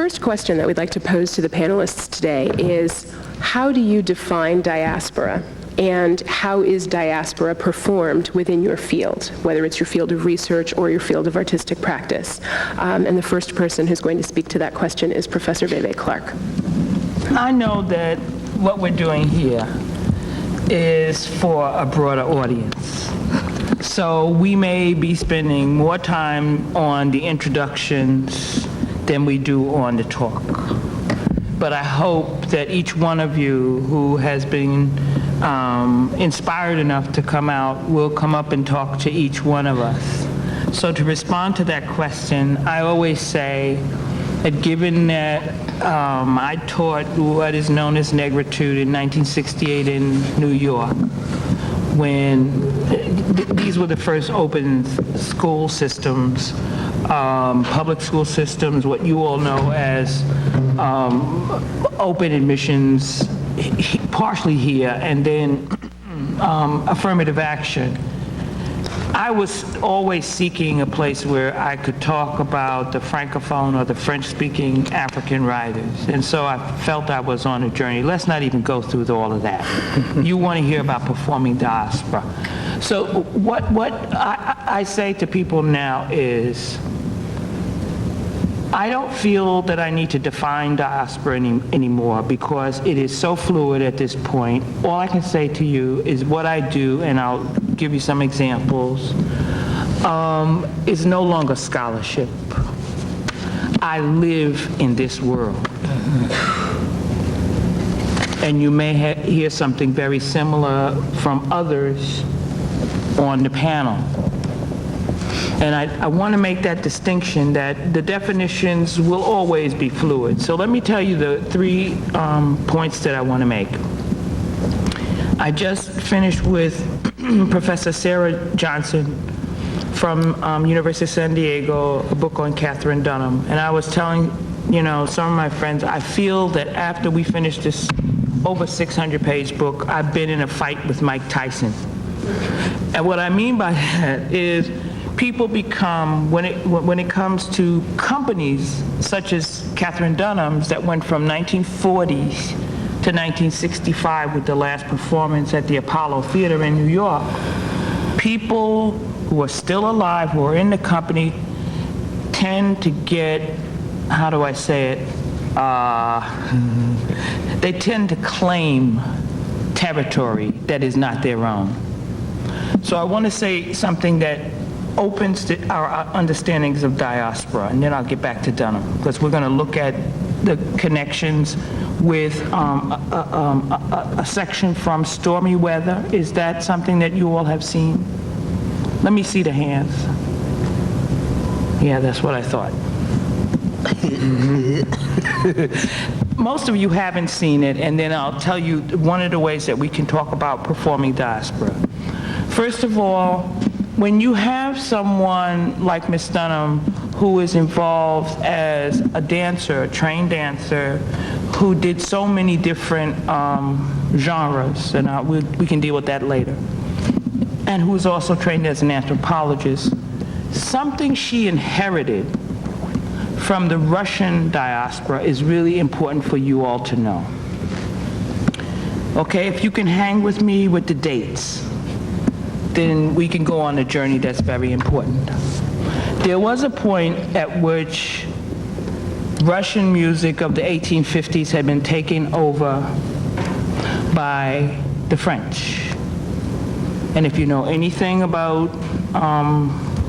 first question that we'd like to pose to the panelists today is, how do you define diaspora? And how is diaspora performed within your field, whether it's your field of research or your field of artistic practice? And the first person who's going to speak to that question is Professor Bebe Clark. I know that what we're doing here is for a broader audience. So we may be spending more time on the introductions than we do on the talk. But I hope that each one of you who has been inspired enough to come out will come up and talk to each one of us. So to respond to that question, I always say that given that I taught what is known as negritude in 1968 in New York, when these were the first open school systems, public school systems, what you all know as open admissions, partially here, and then affirmative action. I was always seeking a place where I could talk about the Francophone or the French-speaking African writers. And so I felt I was on a journey. Let's not even go through all of that. You want to hear about performing diaspora. So what I say to people now is, I don't feel that I need to define diaspora anymore because it is so fluid at this point. All I can say to you is what I do, and I'll give you some examples, is no longer scholarship. I live in this world. And you may hear something very similar from others on the panel. And I want to make that distinction that the definitions will always be fluid. So let me tell you the 3 points that I want to make. I just finished with Professor Sarah Johnson from University of San Diego, a book on Katherine Dunham. And I was telling, some of my friends, I feel that after we finish this over 600-page book, I've been in a fight with Mike Tyson. And what I mean by that is, people become, when it comes to companies such as Katherine Dunham's that went from 1940s to 1965 with the last performance at the Apollo Theater in New York, people who are still alive, who are in the company, tend to get, how do I say it, they tend to claim territory that is not their own. So I want to say something that opens our understandings of diaspora, and then I'll get back to Dunham, because we're going to look at the connections with a section from Stormy Weather. Is that something that you all have seen? Let me see the hands. Yeah, that's what I thought. Most of you haven't seen it, and then I'll tell you one of the ways that we can talk about performing diaspora. First of all, when you have someone like Ms. Dunham who is involved as a dancer, a trained dancer, who did so many different genres, and we can deal with that later, and who is also trained as an anthropologist, something she inherited from the Russian diaspora is really important for you all to know. Okay, if you can hang with me with the dates, then we can go on a journey that's very important. There was a point at which Russian music of the 1850s had been taken over by the French. And if you know anything about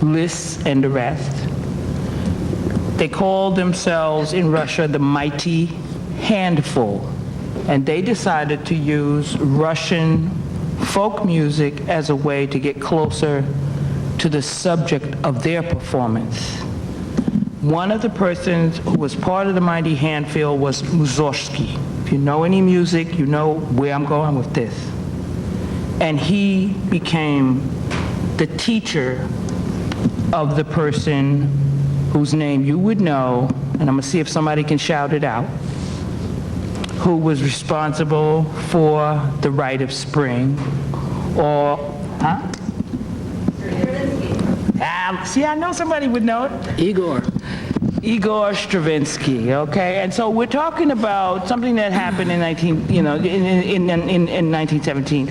Liszt and the rest, they called themselves in Russia the Mighty Handful. And they decided to use Russian folk music as a way to get closer to the subject of their performance. One of the persons who was part of the Mighty Handful was Mussorgsky. If you know any music, you know where I'm going with this. And he became the teacher of the person whose name you would know, and I'm gonna see if somebody can shout it out, who was responsible for the Rite of Spring, or, huh? See, I know somebody would know it. Igor. Igor Stravinsky, okay? And so we're talking about something that happened in 1917.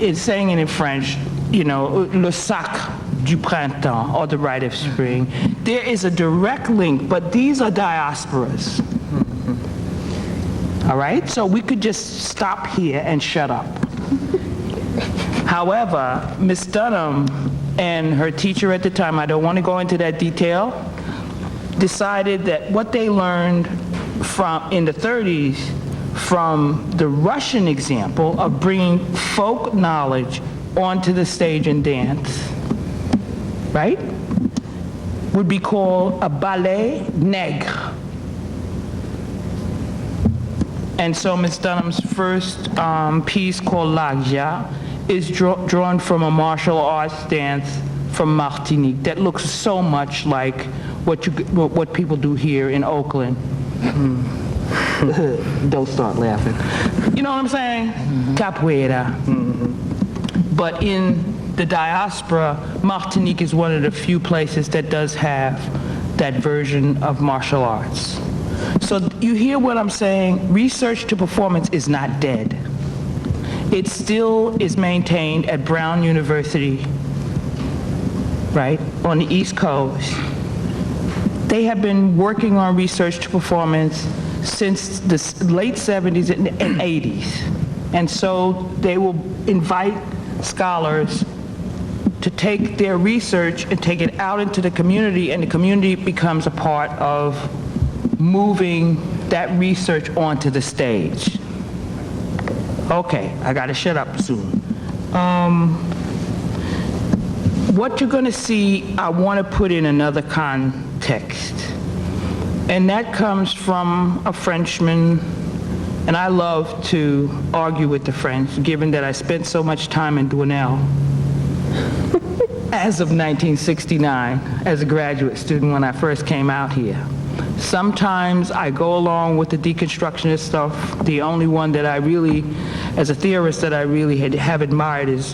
It's saying it in French, le sac du printemps, or the rite of spring. There is a direct link, but these are diasporas. All right? So we could just stop here and shut up. However, Ms. Dunham and her teacher at the time, I don't want to go into that detail, decided that what they learned in the 30s from the Russian example of bringing folk knowledge onto the stage and dance, right, would be called a ballet nègre. And so Ms. Dunham's first piece called L'Agja is drawn from a martial arts dance from Martinique that looks so much like what people do here in Oakland. Don't start laughing. You know what I'm saying? Capoeira. But in the diaspora, Martinique is one of the few places that does have that version of martial arts. So you hear what I'm saying? Research to performance is not dead. It still is maintained at Brown University, right, on the East Coast. They have been working on research to performance since the late 70s and 80s. And so they will invite scholars to take their research and take it out into the community, and the community becomes a part of moving that research onto the stage. Okay, I gotta shut up soon. What you're gonna see, I wanna put in another context. And that comes from a Frenchman, and I love to argue with the French, given that I spent so much time in Douinel as of 1969, as a graduate student when I first came out here. Sometimes I go along with the deconstructionist stuff. The only one that I really, as a theorist, that I really have admired is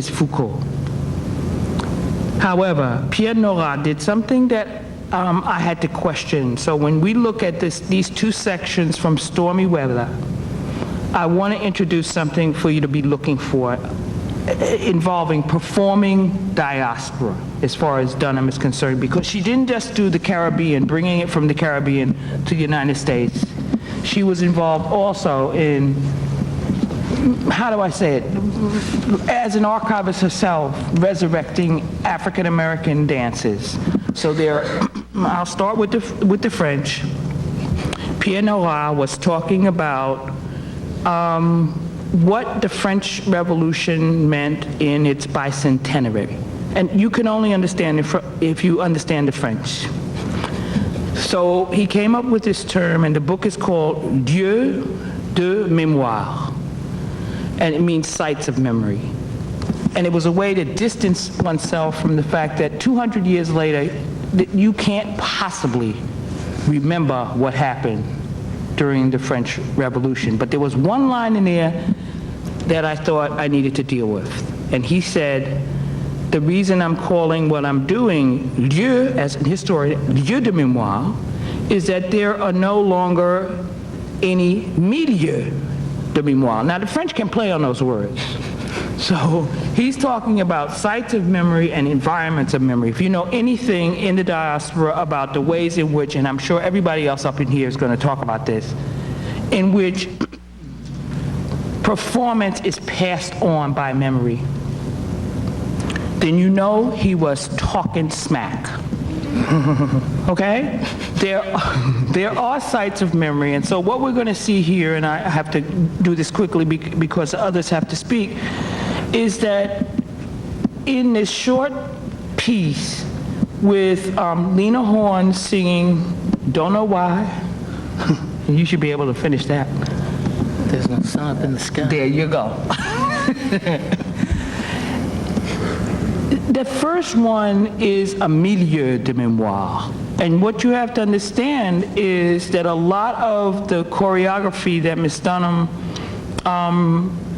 Foucault. However, Pierre Nora did something that I had to question. So when we look at these two sections from Stormy Weather, I want to introduce something for you to be looking for involving performing diaspora as far as Dunham is concerned, because she didn't just do the Caribbean, bringing it from the Caribbean to the United States. She was involved also in, how do I say it, as an archivist herself, resurrecting African American dances. So I'll start with the French. Pierre Nora was talking about what the French Revolution meant in its bicentenary. And you can only understand if you understand the French. So he came up with this term, and the book is called Lieux de Mémoire, and it means sites of memory. And it was a way to distance oneself from the fact that 200 years later, you can't possibly remember what happened during the French Revolution. But there was one line in there that I thought I needed to deal with. And he said, the reason I'm calling what I'm doing lieu, as a historian, lieu de mémoire, is that there are no longer any milieu de mémoire. Now the French can play on those words. So he's talking about sites of memory and environments of memory. If you know anything in the diaspora about the ways in which, and I'm sure everybody else up in here is going to talk about this, in which performance is passed on by memory, then you know he was talking smack. Okay? There are sites of memory, and so what we're going to see here, and I have to do this quickly because others have to speak, is that in this short piece with Lena Horne singing Don't Know Why, you should be able to finish that. There's no sun up in the sky. There you go. The first one is a milieu de mémoire. And what you have to understand is that a lot of the choreography that Ms. Dunham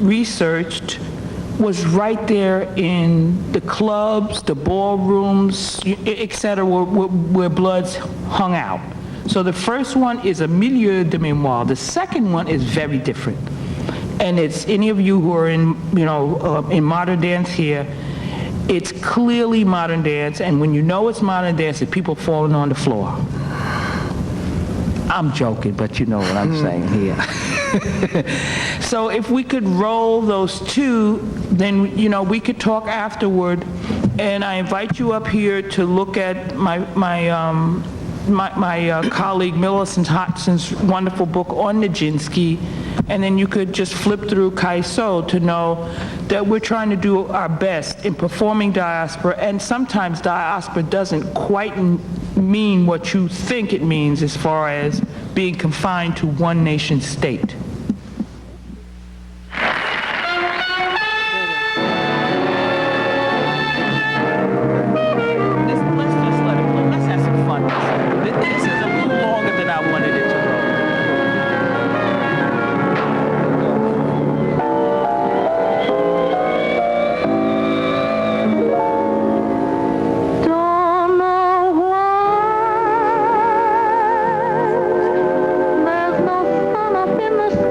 researched was right there in the clubs, the ballrooms, et cetera, where Bloods hung out. So the first one is a milieu de mémoire. The second one is very different. And it's any of you who are in, in modern dance here, it's clearly modern dance, and when you know it's modern dance, it's people falling on the floor. I'm joking, but you know what I'm saying here. So if we could roll those two, then, we could talk afterward, and I invite you up here to look at my colleague Millicent Hodson's wonderful book on Nijinsky, and then you could just flip through Kaiso to know that we're trying to do our best in performing diaspora, and sometimes diaspora doesn't quite mean what you think it means as far as being confined to one nation state. In the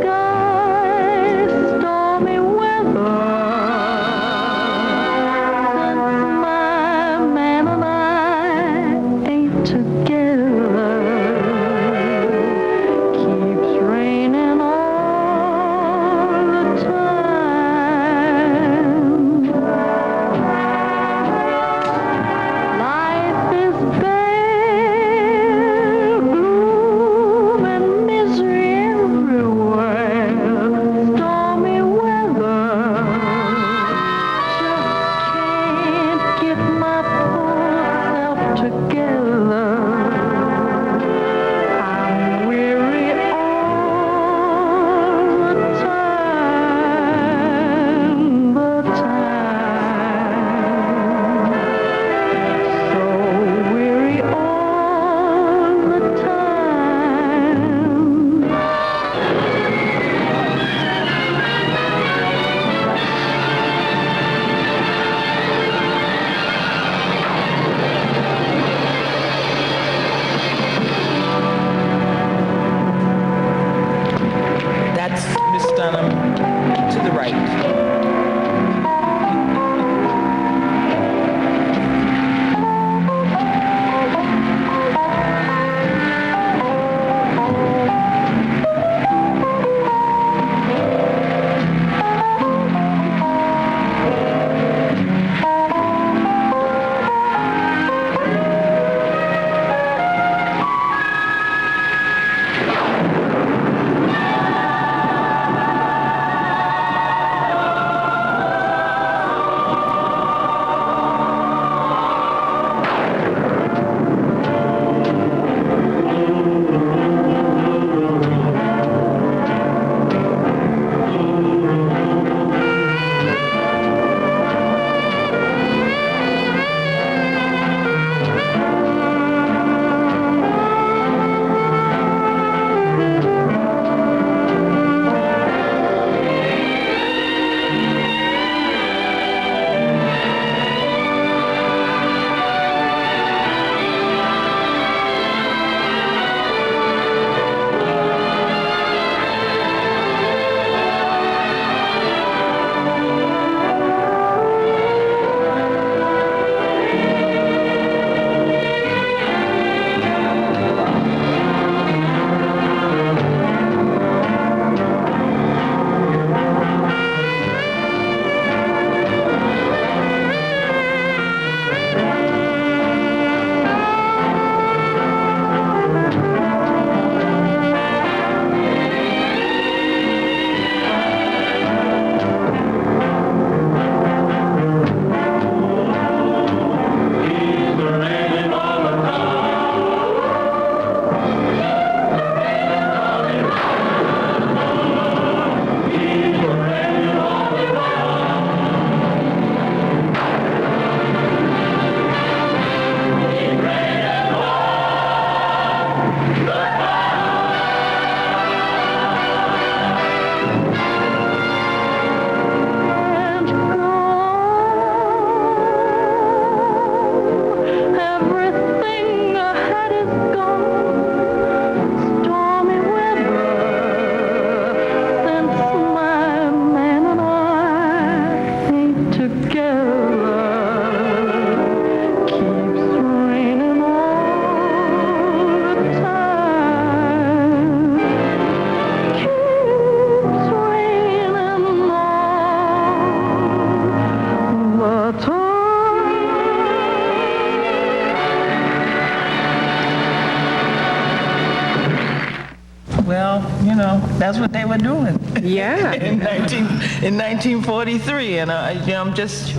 well, you know, that's what they were doing. Yeah. in 1943, and you know, I'm just,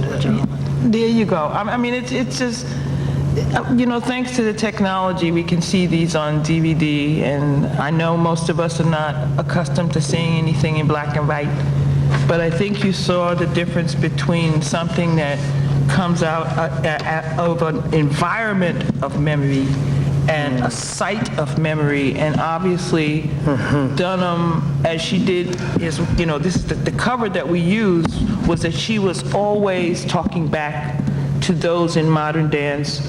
there you go. I mean, it's just, you know, thanks to the technology, we can see these on DVD, and I know most of us are not accustomed to seeing anything in black and white, but I think you saw the difference between something that comes out of an environment of memory and a site of memory, and obviously Dunham, as she did, is, you know, this is the cover that we used was that she was always talking back to those in modern dance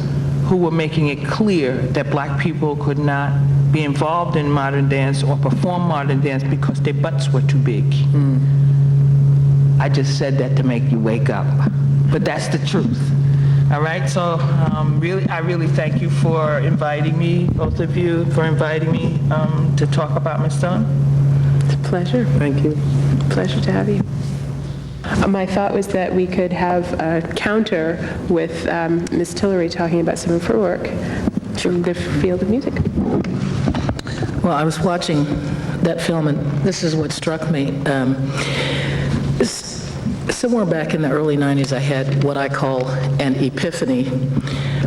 who were making it clear that black people could not be involved in modern dance or perform modern dance because their butts were too big. I just said that to make you wake up, but that's the truth. All right, so I really thank you for inviting me, both of you, for inviting me to talk about Miss Dunham. It's a pleasure. Thank you. Pleasure to have you. My thought was that we could have a counter with Ms. Tillery talking about some of her work from the field of music. Well, I was watching that film, and this is what struck me. Somewhere back in the early 90s, I had what I call an epiphany,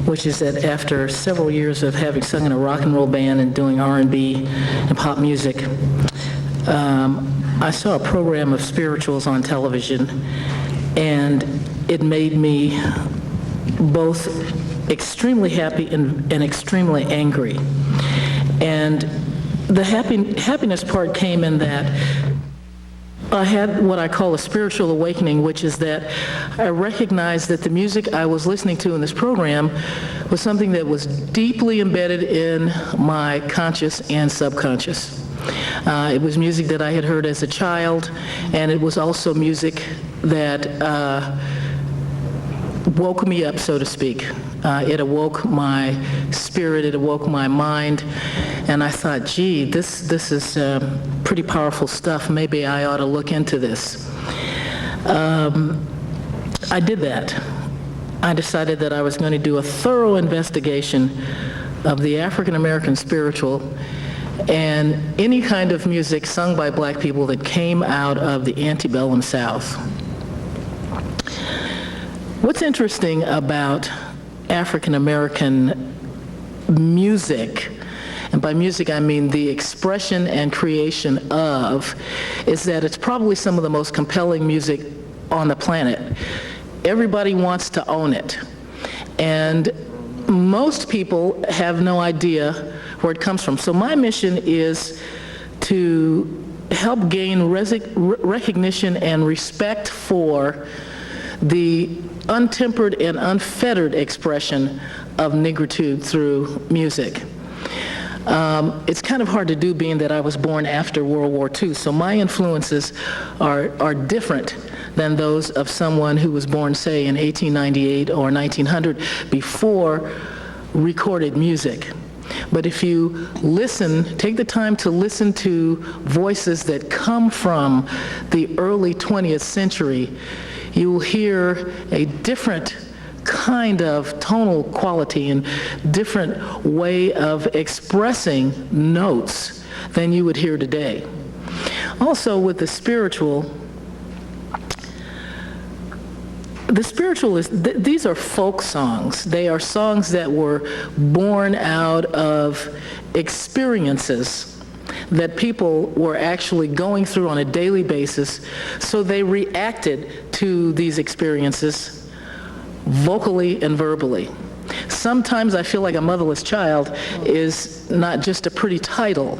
which is that after several years of having sung in a rock and roll band and doing R&B and pop music, I saw a program of spirituals on television, and it made me both extremely happy and extremely angry. And the happiness part came in that I had what I call a spiritual awakening, which is that I recognized that the music I was listening to in this program was something that was deeply embedded in my conscious and subconscious. It was music that I had heard as a child, and it was also music that woke me up, so to speak. It awoke my spirit, it awoke my mind, and I thought, gee, this is pretty powerful stuff. Maybe I ought to look into this. I did that. I decided that I was going to do a thorough investigation of the African American spiritual and any kind of music sung by black people that came out of the antebellum South. What's interesting about African American music, and by music I mean the expression and creation of, is that it's probably some of the most compelling music on the planet. Everybody wants to own it. And most people have no idea where it comes from. So my mission is to help gain recognition and respect for the untempered and unfettered expression of negritude through music. It's kind of hard to do, being that I was born after World War II, so my influences are different than those of someone who was born, say, in 1898 or 1900, before recorded music. But if you listen, take the time to listen to voices that come from the early 20th century, you will hear a different kind of tonal quality and different way of expressing notes than you would hear today. Also, with the spiritual is, these are folk songs. They are songs that were born out of experiences that people were actually going through on a daily basis, so they reacted to these experiences vocally and verbally. Sometimes I feel like A Motherless Child is not just a pretty title,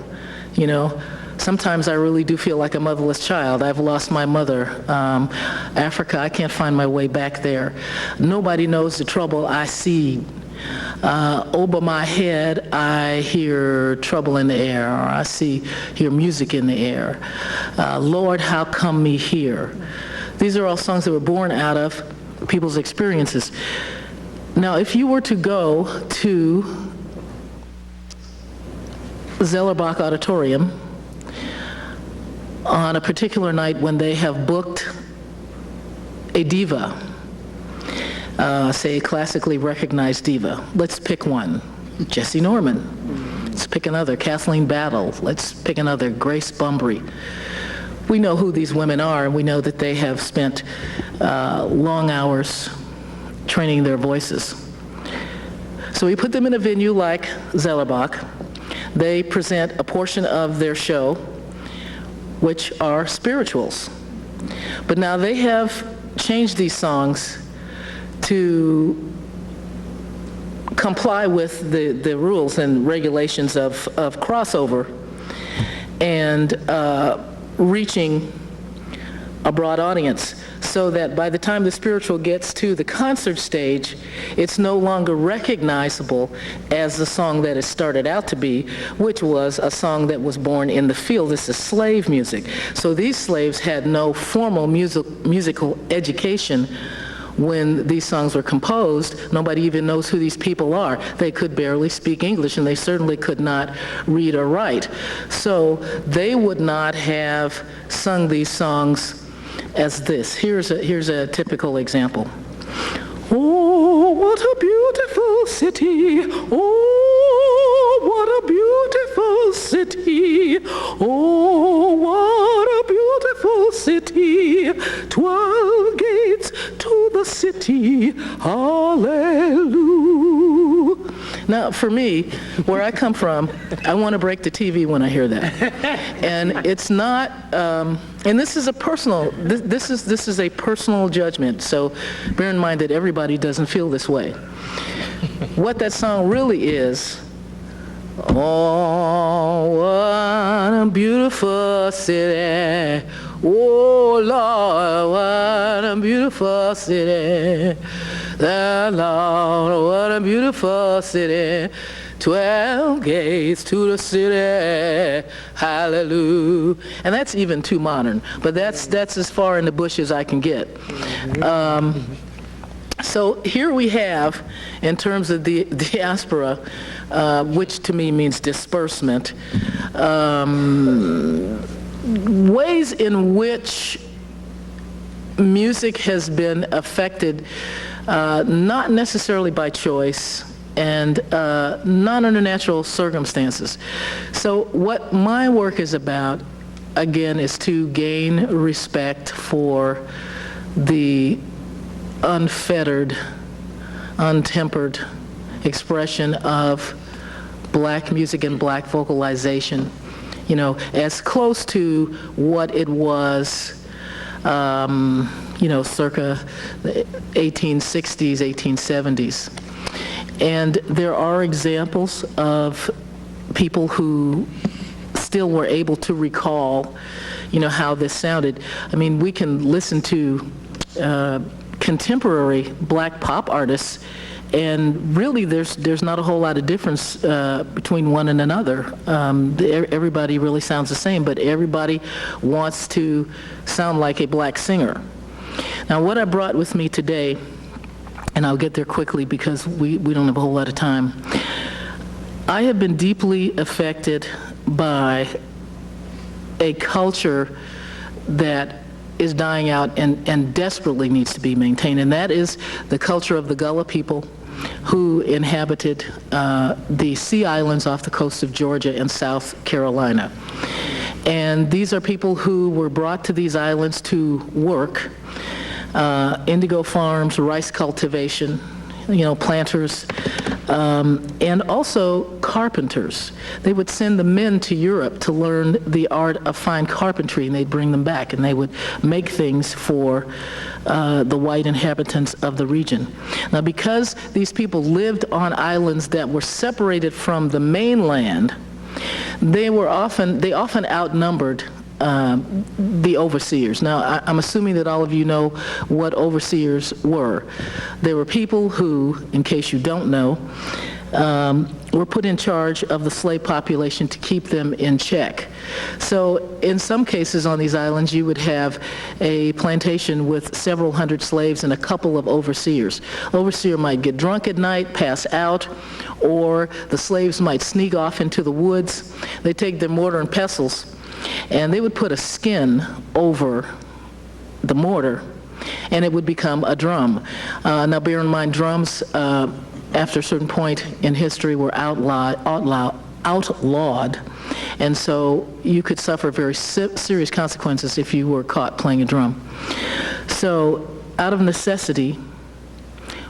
you know. Sometimes I really do feel like a motherless child. I've lost my mother. Africa, I can't find my way back there. Nobody knows the trouble I see. Over my head, I hear trouble in the air, or I hear music in the air. Lord, how come me here? These are all songs that were born out of people's experiences. Now, if you were to go to Zellerbach Auditorium on a particular night when they have booked a diva, say a classically recognized diva, let's pick one, Jessie Norman. Let's pick pick another, Kathleen Battle. Let's pick another, Grace Bumbry. We know who these women are, and we know that they have spent long hours training their voices. So we put them in a venue like Zellerbach. They present a portion of their show, which are spirituals. But now they have changed these songs to comply with the rules and regulations of crossover and reaching a broad audience, so that by the time the spiritual gets to the concert stage, it's no longer recognizable as the song that it started out to be, which was a song that was born in the field. This is slave music. So these slaves had no formal musical education when these songs were composed. Nobody even knows who these people are. They could barely speak English, and they certainly could not read or write. So they would not have sung these songs as this. Here's a typical example. Oh, what a beautiful city. Oh, what a beautiful city. Oh, what a beautiful city. 12 gates to the city. Hallelujah. Now, for me, where I come from, I want to break the TV when I hear that. And it's not, and this is a personal, this is a personal judgment, so bear in mind that everybody doesn't feel this way. What that song really is, oh, what a beautiful city. Oh, Lord, what a beautiful city. The Lord, what a beautiful city. 12 gates to the city. Hallelujah. And that's even too modern, but that's as far in the bush as I can get. So here we have, in terms of the diaspora, which to me means disbursement, ways in which music has been affected, not necessarily by choice and not under natural circumstances. So what my work is about, again, is to gain respect for the unfettered, untempered expression of black music and black vocalization, you know, as close to what it was, you know, circa the 1860s, 1870s. And there are examples of people who still were able to recall, you know, how this sounded. I mean, we can listen to contemporary black pop artists, and really there's not a whole lot of difference between one and another. Everybody really sounds the same, but everybody wants to sound like a black singer. Now, what I brought with me today, and I'll get there quickly because we don't have a whole lot of time. I have been deeply affected by a culture that is dying out and desperately needs to be maintained, and that is the culture of the Gullah people who inhabited the Sea Islands off the coast of Georgia and South Carolina. And these are people who were brought to these islands to work, indigo farms, rice cultivation, you know, planters, and also carpenters. They would send the men to Europe to learn the art of fine carpentry, and they'd bring them back, and they would make things for the white inhabitants of the region. Now, because these people lived on islands that were separated from the mainland, they often outnumbered the overseers. Now, I'm assuming that all of you know what overseers were. They were people who, in case you don't know, were put in charge of the slave population to keep them in check. So in some cases on these islands, you would have a plantation with several hundred slaves and a couple of overseers. Overseer might get drunk at night, pass out, or the slaves might sneak off into the woods. They take their mortar and pestles, and they would put a skin over the mortar, and it would become a drum. Now, bear in mind, drums, after a certain point in history, were outlawed outlawed. And so you could suffer very serious consequences if you were caught playing a drum. So out of necessity,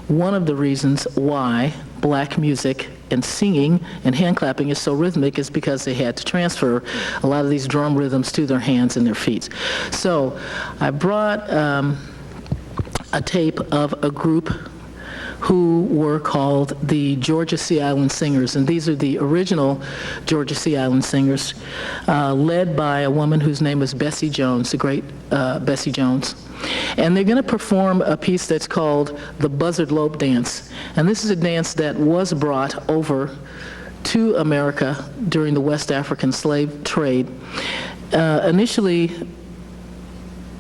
one of the reasons why black music and singing and hand clapping is so rhythmic is because they had to transfer a lot of these drum rhythms to their hands and their feet. So I brought a tape of a group who were called the Georgia Sea Island Singers, and these are the original Georgia Sea Island Singers, led by a woman whose name was Bessie Jones, the great Bessie Jones. And they're going to perform a piece that's called the Buzzard Lope Dance. And this is a dance that was brought over to America during the West African slave trade. Initially,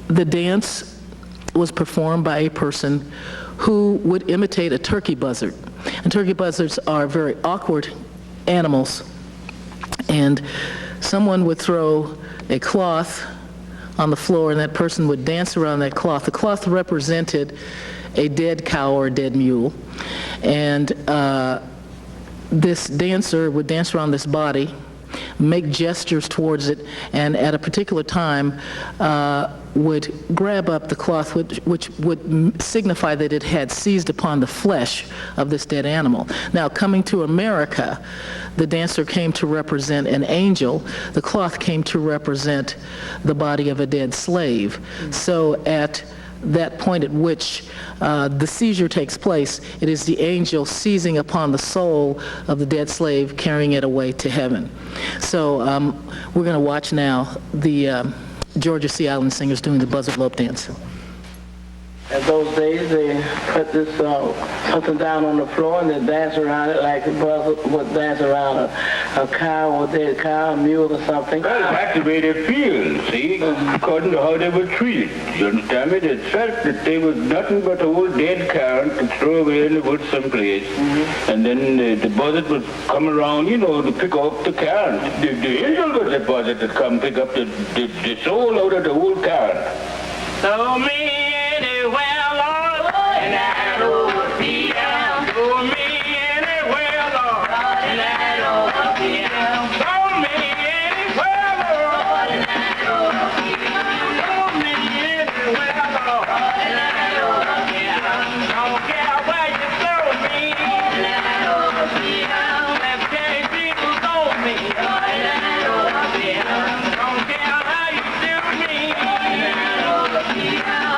the dance was performed by a person who would imitate a turkey buzzard. And turkey buzzards are very awkward animals. And someone would throw a cloth on the floor, and that person would dance around that cloth. The cloth represented a dead cow or a dead mule. And this dancer would dance around this body, make gestures towards it, and at a particular time would grab up the cloth, which would signify that it had seized upon the flesh of this dead animal. Now, coming to America, the dancer came to represent an angel. The cloth came to represent the body of a dead slave. So at that point at which the seizure takes place, it is the angel seizing upon the soul of the dead slave, carrying it away to heaven. So we're going to watch now the Georgia Sea Island Singers doing the Buzzard Lope Dance. In those days, they put this something down on the floor and they dance around it like the buzzard would dance around a cow or dead cow, a mule or something. Well, that's the way they feel, see, according to how they were treated. You understand me? They felt that they were nothing but an old dead cow to throw away in the woods someplace. Mm-hmm. And then the buzzard would come around, you know, to pick up the cow. The angel was the buzzard that come pick up the soul out of the old cow. So me anywhere, Lord, and I know be down. So me anywhere, Lord, and I know be down. So me anywhere, Lord, and I know be down. So me anywhere, Lord, and I know be down. Don't care where you throw me, and I know be down. Let people go me, and I know be down. Don't care how you do me, and I know be down.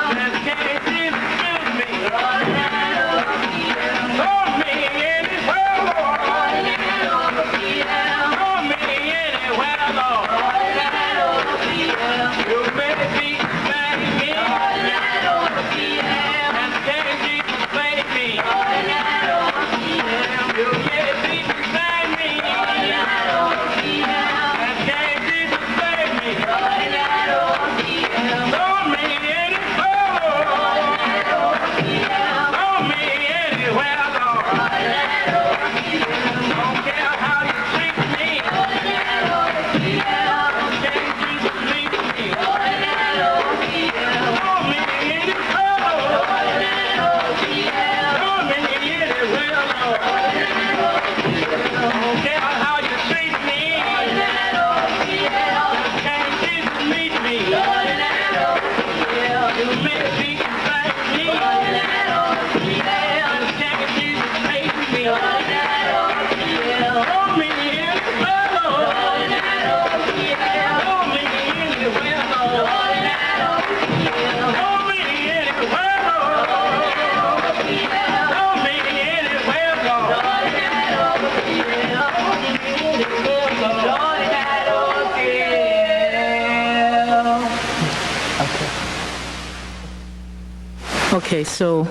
Okay, so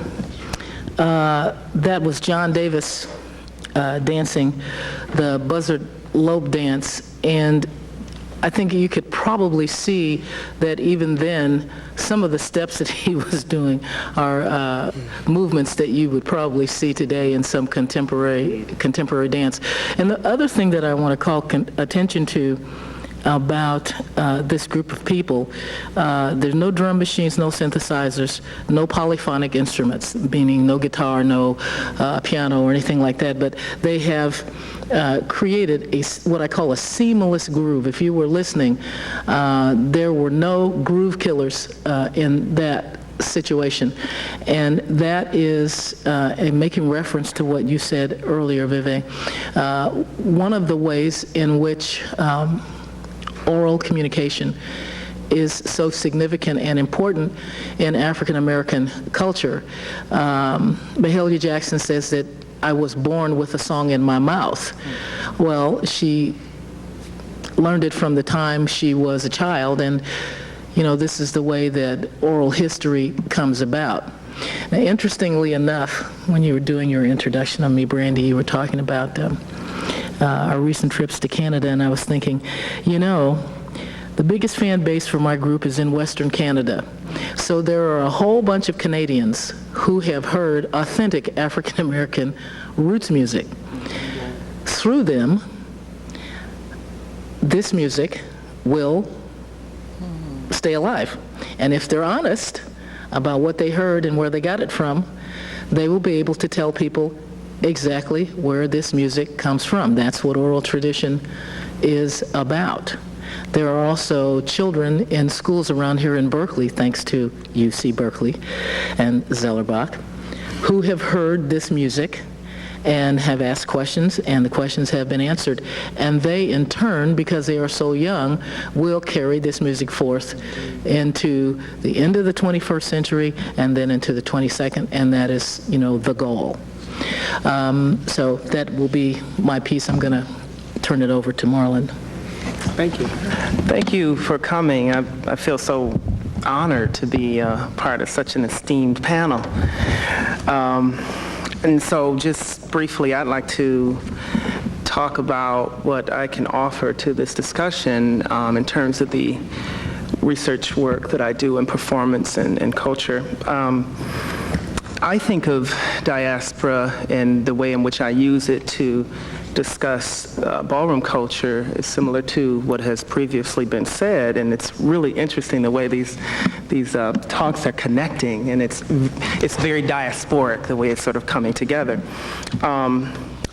that was John Davis dancing the Buzzard Lope Dance, and I think you could probably see that even then, some of the steps that he was doing are movements that you would probably see today in some contemporary dance. And the other thing that I want to call attention to about this group of people. There's no drum machines, no synthesizers, no polyphonic instruments, meaning no guitar, no piano or anything like that, but they have created what I call a seamless groove. If you were listening, there were no groove killers in that situation. And that is, making reference to what you said earlier, Vive, one of the ways in which oral communication is so significant and important in African American culture. Mahalia Jackson says that I was born with a song in my mouth. Well, she learned it from the time she was a child, and this is the way that oral history comes about. Now, interestingly enough, when you were doing your introduction on me, Brandy, you were talking about our recent trips to Canada, and I was thinking, the biggest fan base for my group is in Western Canada. So there are a whole bunch of Canadians who have heard authentic African American roots music. Through them, this music will stay alive. And if they're honest about what they heard and where they got it from, they will be able to tell people exactly where this music comes from. That's what oral tradition is about. There are also children in schools around here in Berkeley, thanks to UC Berkeley and Zellerbach, who have heard this music and have asked questions, and the questions have been answered. And they, in turn, because they are so young, will carry this music forth into the end of the 21st century and then into the 22nd, and that is, the goal. So that will be my piece. I'm going to turn it over to Marlon. Thank you. Thank you for coming. I feel so honored to be part of such an esteemed panel. And so just briefly, I'd like to talk about what I can offer to this discussion in terms of the research work that I do in performance and culture. I think of diaspora and the way in which I use it to discuss ballroom culture is similar to what has previously been said, and it's really interesting the way these talks are connecting, and it's very diasporic the way it's sort of coming together.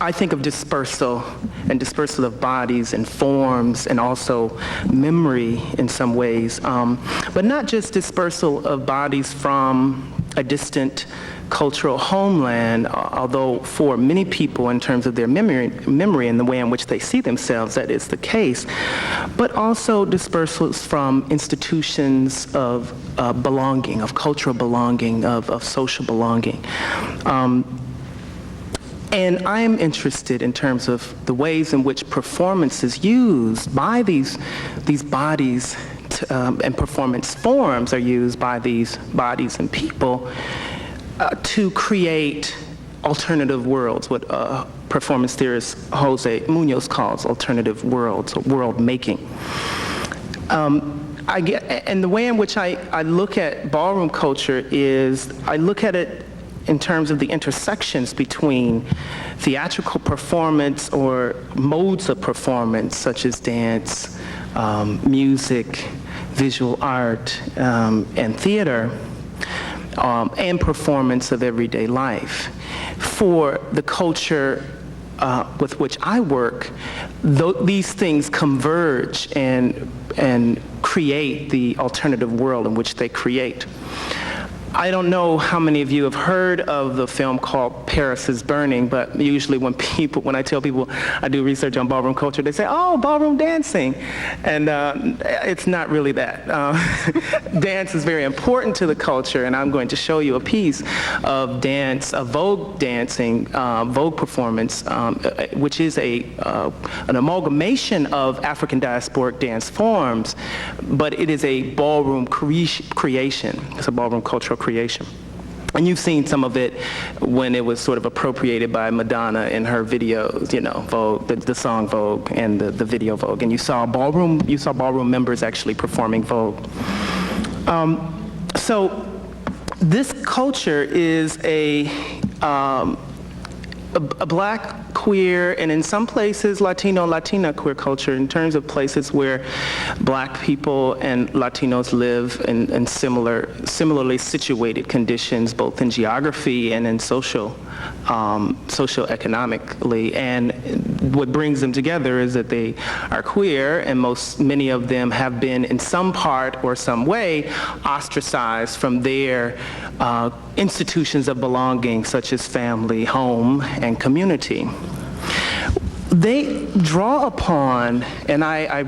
I think of dispersal and dispersal of bodies and forms and also memory in some ways, but not just dispersal of bodies from a distant cultural homeland, although for many people in terms of their memory and the way in which they see themselves, that is the case, but also dispersals from institutions of belonging, of cultural belonging, of social belonging. And I am interested in terms of the ways in which performance is used by these bodies and performance forms are used by these bodies and people to create alternative worlds, what performance theorist Jose Munoz calls alternative worlds, or world making. And the way in which I look at ballroom culture is I look at it in terms of the intersections between theatrical performance or modes of performance such as dance, music, visual art, and theater, and performance of everyday life. For the culture with which I work, these things converge and create the alternative world in which they create. I don't know how many of you have heard of the film called Paris is Burning, but usually when I tell people I do research on ballroom culture, they say, oh, ballroom dancing. And it's not really that. Dance is very important to the culture, and I'm going to show you a piece of dance, of Vogue dancing, Vogue performance, which is an amalgamation of African diasporic dance forms, but it is a ballroom creation. It's a ballroom cultural creation. And you've seen some of it when it was sort of appropriated by Madonna in her videos, Vogue, the song Vogue and the video Vogue. And you saw ballroom members actually performing Vogue. So this culture is a black, queer, and in some places Latino, Latina queer culture, in terms of places where black people and Latinos live in similarly situated conditions, both in geography and in socioeconomically. And what brings them together is that they are queer, and many of them have been in some part or some way ostracized from their institutions of belonging, such as family, home, and community. They draw upon, and I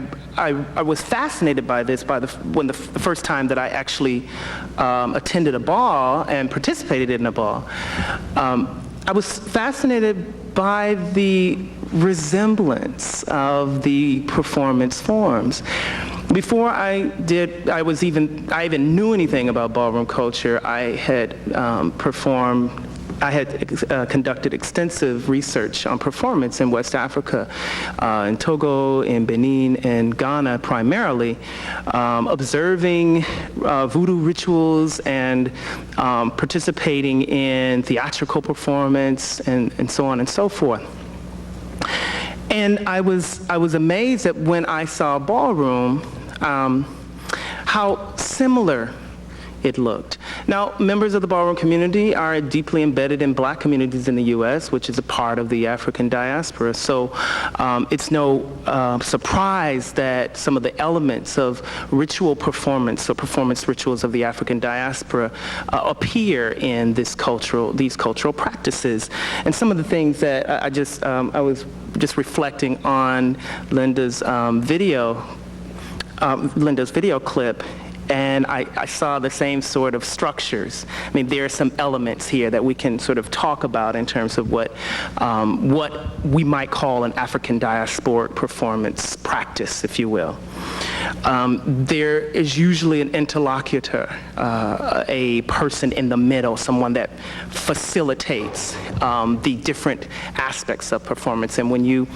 was fascinated by this when the first time that I actually attended a ball and participated in a ball. I was fascinated by the resemblance of the performance forms. Before I even knew anything about ballroom culture, I had conducted extensive research on performance in West Africa, in Togo, in Benin, and Ghana primarily, observing voodoo rituals and participating in theatrical performance and so on and so forth. And I was amazed that when I saw ballroom, how similar it looked. Now, members of the ballroom community are deeply embedded in black communities in the U.S., which is a part of the African diaspora. So it's no surprise that some of the elements of ritual performance or performance rituals of the African diaspora appear in these cultural practices. And some of the things that I was just reflecting on Linda's video clip, and I saw the same sort of structures. I mean, there are some elements here that we can sort of talk about in terms of what we might call an African diasporic performance practice, if you will. There is usually an interlocutor, a person in the middle, someone that facilitates the different aspects of performance. And when you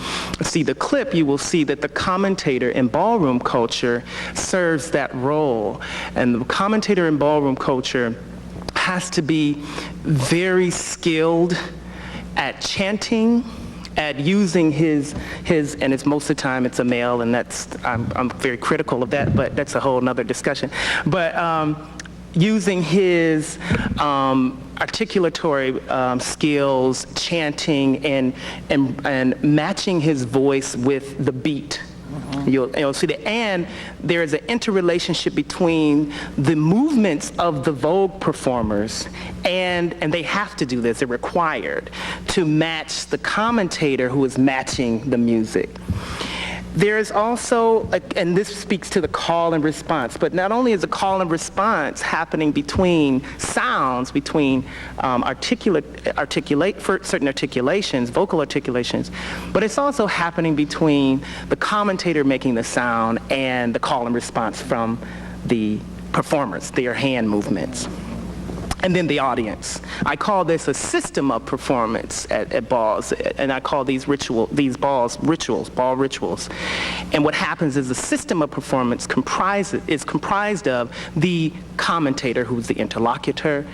see the clip, you will see that the commentator in ballroom culture serves that role. And the commentator in ballroom culture has to be very skilled at chanting, at using his, and it's most of the time it's a male, and I'm very critical of that, but that's a whole nother discussion. But using his articulatory skills, chanting, and matching his voice with the beat. You'll see that, and there is an interrelationship between the movements of the Vogue performers, and they have to do this, they're required to match the commentator who is matching the music. There is also, and this speaks to the call and response, but not only is a call and response happening between sounds, between certain articulations, vocal articulations, but it's also happening between the commentator making the sound and the call and response from the performers, their hand movements. And then the audience. I call this a system of performance at balls, and I call these ball rituals. And what happens is the system of performance is comprised of the commentator, who's the interlocutor,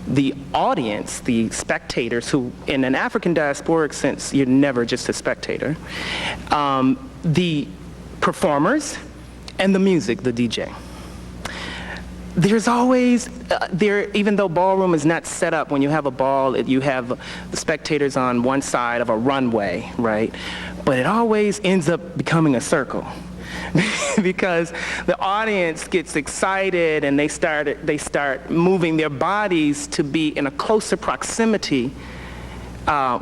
the audience, the spectators, who in an African diasporic sense, you're never just a spectator, the performers, and the music, the DJ. There's always, even though ballroom is not set up, when you have a ball, you have the spectators on one side of a runway, right? But it always ends up becoming a circle because the audience gets excited and they start moving their bodies to be in a closer proximity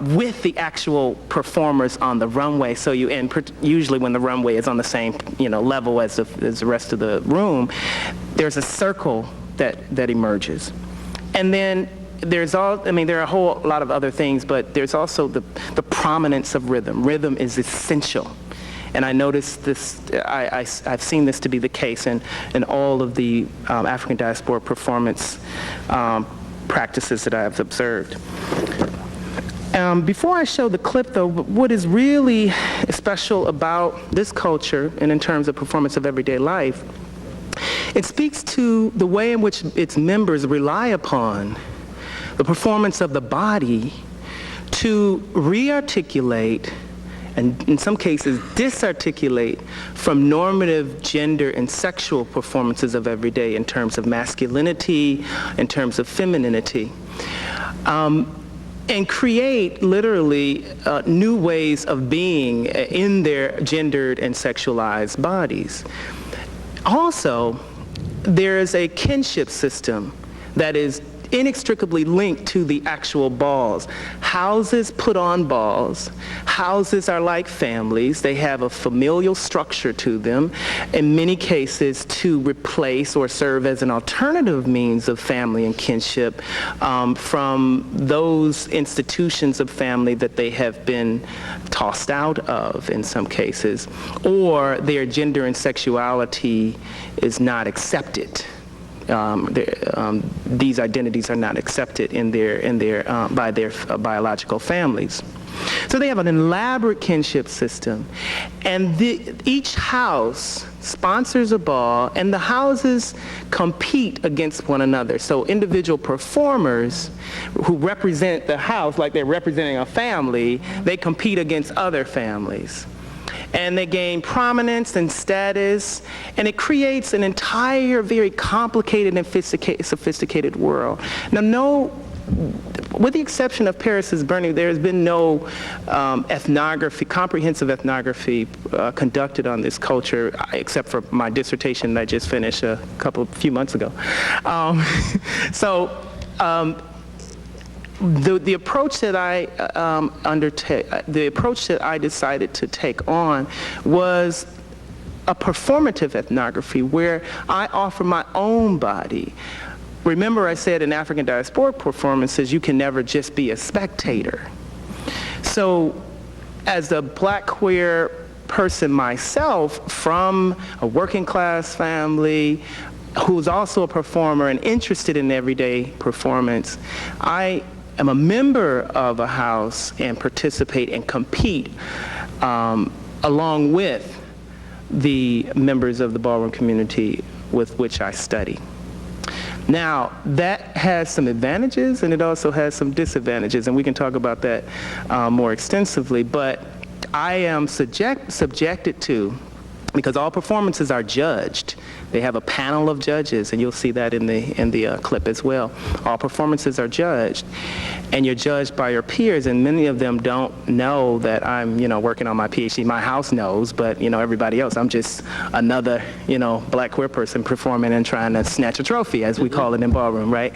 with the actual performers on the runway. So usually when the runway is on the same level as the rest of the room, there's a circle that emerges. And then there are a whole lot of other things, but there's also the prominence of rhythm. Rhythm is essential. And I noticed this, I've seen this to be the case in all of the African diaspora performance practices that I have observed. Before I show the clip, though, what is really special about this culture, and in terms of performance of everyday life, it speaks to the way in which its members rely upon the performance of the body to re-articulate and in some cases disarticulate from normative gender and sexual performances of every day in terms of masculinity, in terms of femininity, and create literally new ways of being in their gendered and sexualized bodies. Also, there is a kinship system that is inextricably linked to the actual balls. Houses put on balls. Houses are like families. They have a familial structure to them, in many cases to replace or serve as an alternative means of family and kinship from those institutions of family that they have been tossed out of in some cases, or their gender and sexuality is not accepted. These identities are not accepted by their biological families. So they have an elaborate kinship system, and each house sponsors a ball, and the houses compete against one another. So individual performers who represent the house like they're representing a family, they compete against other families. And they gain prominence and status, and it creates an entire very complicated and sophisticated world. Now, with the exception of Paris's Burning, there has been no comprehensive ethnography conducted on this culture, except for my dissertation that I just finished a few months ago. The approach that I decided to take on was a performative ethnography where I offer my own body. Remember, I said in African diasporic performances, you can never just be a spectator. So, as a Black queer person myself from a working class family, who's also a performer and interested in everyday performance, I am a member of a house and participate and compete along with the members of the ballroom community with which I study. Now, that has some advantages and it also has some disadvantages, and we can talk about that more extensively, but I am subjected to, because all performances are judged. They have a panel of judges, and you'll see that in the clip as well. All performances are judged, and you're judged by your peers, and many of them don't know that I'm, working on my PhD. My house knows, but, everybody else, I'm just another, Black queer person performing and trying to snatch a trophy, as we call it in ballroom, right?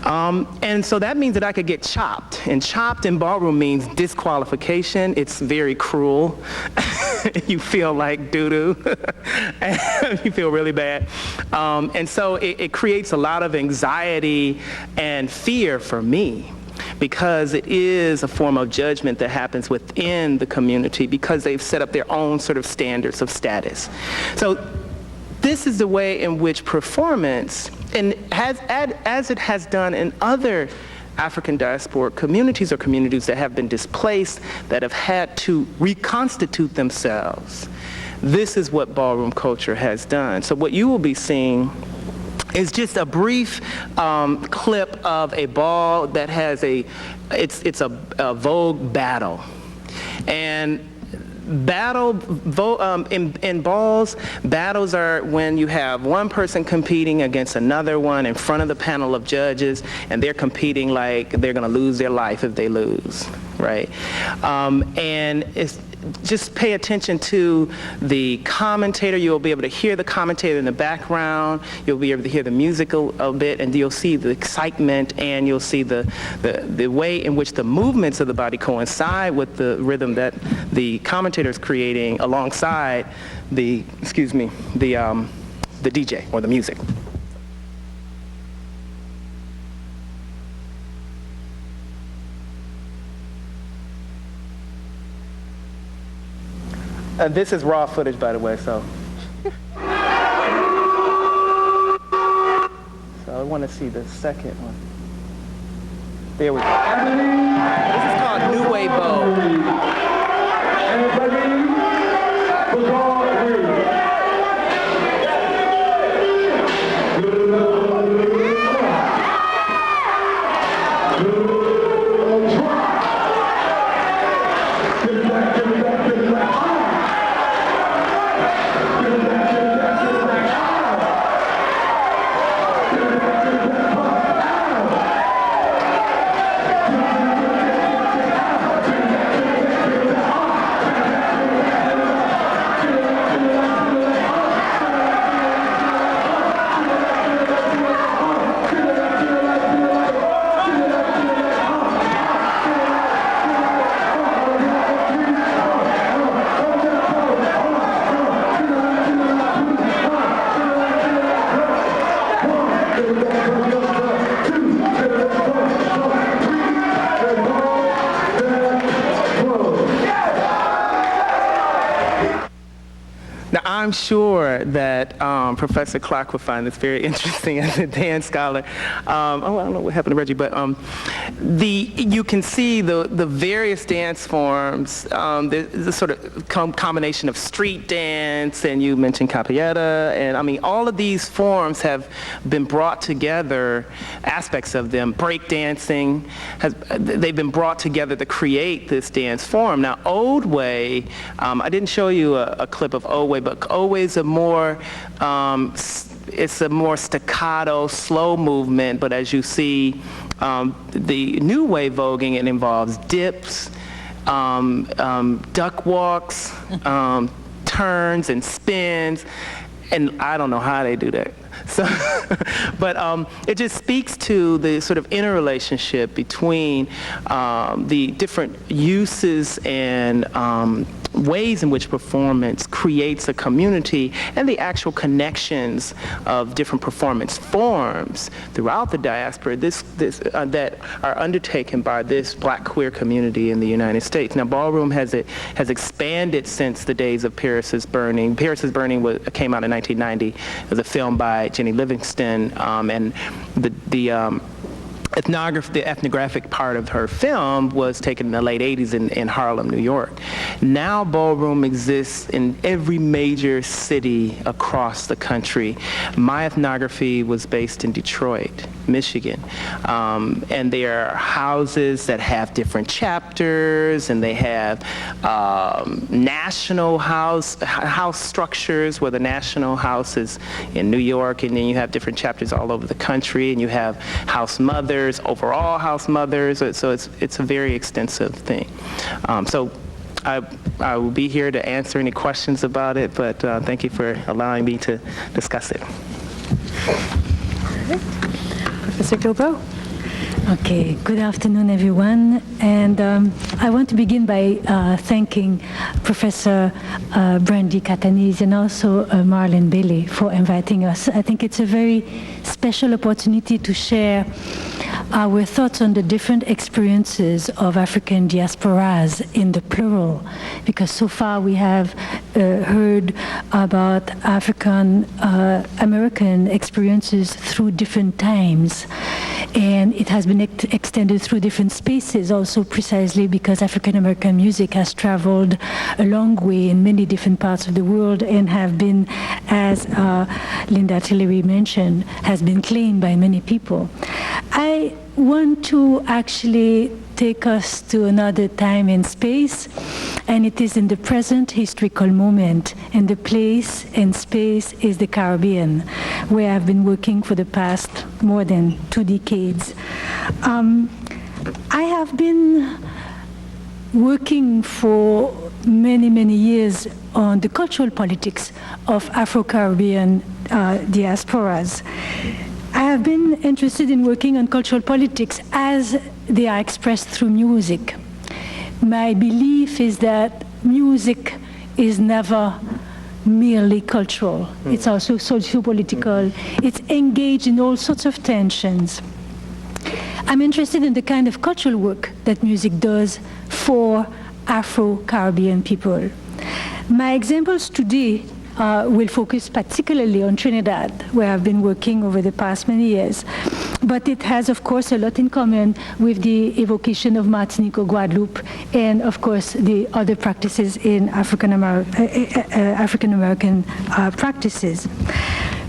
And so that means that I could get chopped, and chopped in ballroom means disqualification. It's very cruel. You feel like doo-doo. You feel really bad. And so it creates a lot of anxiety and fear for me, because it is a form of judgment that happens within the community because they've set up their own sort of standards of status. So this is the way in which performance, and as it has done in other African diasporic communities or communities that have been displaced, that have had to reconstitute themselves, this is what ballroom culture has done. So what you will be seeing is just a brief clip of a ball that has it's a Vogue battle. And in balls, battles are when you have one person competing against another one in front of the panel of judges, and they're competing like they're going to lose their life if they lose, right? And it's just pay attention to the commentator. You'll be able to hear the commentator in the background. You'll be able to hear the music a bit, and you'll see the excitement, and you'll see the way in which the movements of the body coincide with the rhythm that the commentator is creating alongside the DJ or the music. This is raw footage, by the way, so I want to see the second one. There we go. This is called New Wave Vogue. Now, I'm sure that Professor Clark would find this very interesting as a dance scholar. I don't know what happened to Reggie, but you can see the various dance forms, the sort of combination of street dance, and you mentioned capoeira, and I mean, all of these forms have been brought together, aspects of them, break dancing, they've been brought together to create this dance form. Now, Old Way, I didn't show you a clip of Old Way, but Old Way is it's a more staccato, slow movement, but as you see, the new way voguing, it involves dips, duck walks, turns and spins, and I don't know how they do that. So, but it just speaks to the sort of interrelationship between the different uses and ways in which performance creates a community and the actual connections of different performance forms throughout the diaspora that are undertaken by this Black queer community in the United States. Now, ballroom has expanded since the days of Paris is Burning. Paris is Burning came out in 1990 as a film by Jenny Livingston, and the ethnographic part of her film was taken in the late 80s in Harlem, New York. Now ballroom exists in every major city across the country. My ethnography was based in Detroit, Michigan. And there are houses that have different chapters, and they have national house structures, where the national house is in New York, and then you have different chapters all over the country, and you have house mothers, overall house mothers, so it's a very extensive thing. So I will be here to answer any questions about it, but thank you for allowing me to discuss it. Professor Guilbeault. Okay, good afternoon, everyone. And I want to begin by thanking Professor Brandy Catanese and also Marlene Bailey for inviting us. I think it's a very special opportunity to share our thoughts on the different experiences of African diasporas in the plural, because so far we have heard about African American experiences through different times, and it has been extended through different spaces also, precisely because African American music has traveled a long way in many different parts of the world and have been, as Linda Tillery mentioned, has been claimed by many people. I want to actually take us to another time and space, and it is in the present historical moment, and the place and space is the Caribbean, where I've been working for the past more than 2 decades. I have been working for many, many years on the cultural politics of Afro-Caribbean diasporas. I have been interested in working on cultural politics as they are expressed through music. My belief is that music is never merely cultural. It's also socio-political. It's engaged in all sorts of tensions. I'm interested in the kind of cultural work that music does for Afro-Caribbean people. My examples today will focus particularly on Trinidad, where I've been working over the past many years. But it has, of course, a lot in common with the evocation of Martinique or Guadeloupe, and, of course, the other practices in African American practices.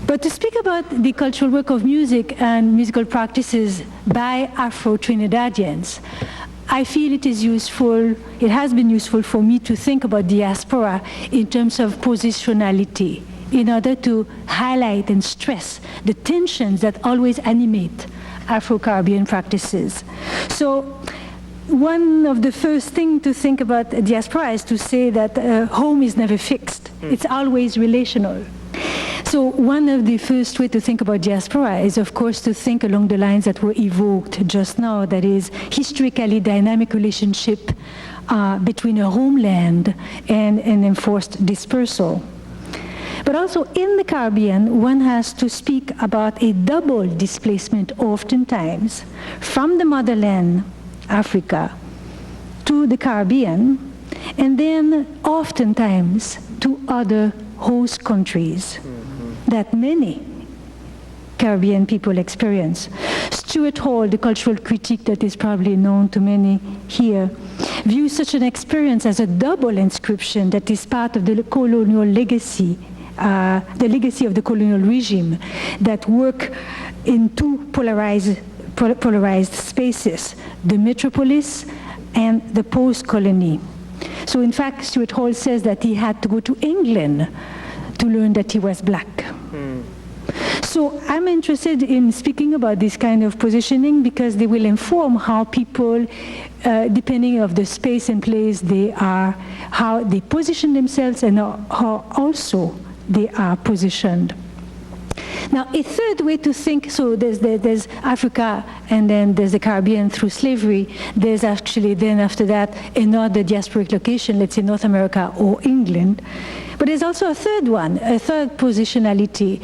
But to speak about the cultural work of music and musical practices by Afro-Trinidadians, I feel it is useful, it has been useful for me to think about diaspora in terms of positionality, in order to highlight and stress the tensions that always animate Afro-Caribbean practices. So one of the first things to think about diaspora is to say that home is never fixed. It's always relational. So one of the first ways to think about diaspora is, of course, to think along the lines that were evoked just now, that is, historically dynamic relationship between a homeland and an enforced dispersal. But also in the Caribbean, one has to speak about a double displacement oftentimes from the motherland, Africa, to the Caribbean, and then oftentimes to other host countries that many Caribbean people experience. Stuart Hall, the cultural critic that is probably known to many here, views such an experience as a double inscription that is part of the colonial legacy, the legacy of the colonial regime that work in two polarized spaces, the metropolis and the post-colony. So in fact, Stuart Hall says that he had to go to England to learn that he was black. So I'm interested in speaking about this kind of positioning because they will inform how people, depending on the space and place they are, how they position themselves and how also they are positioned. Now, a third way to think, so there's Africa and then there's the Caribbean through slavery. There's actually then after that another diasporic location, let's say North America or England. But there's also a third one, a third positionality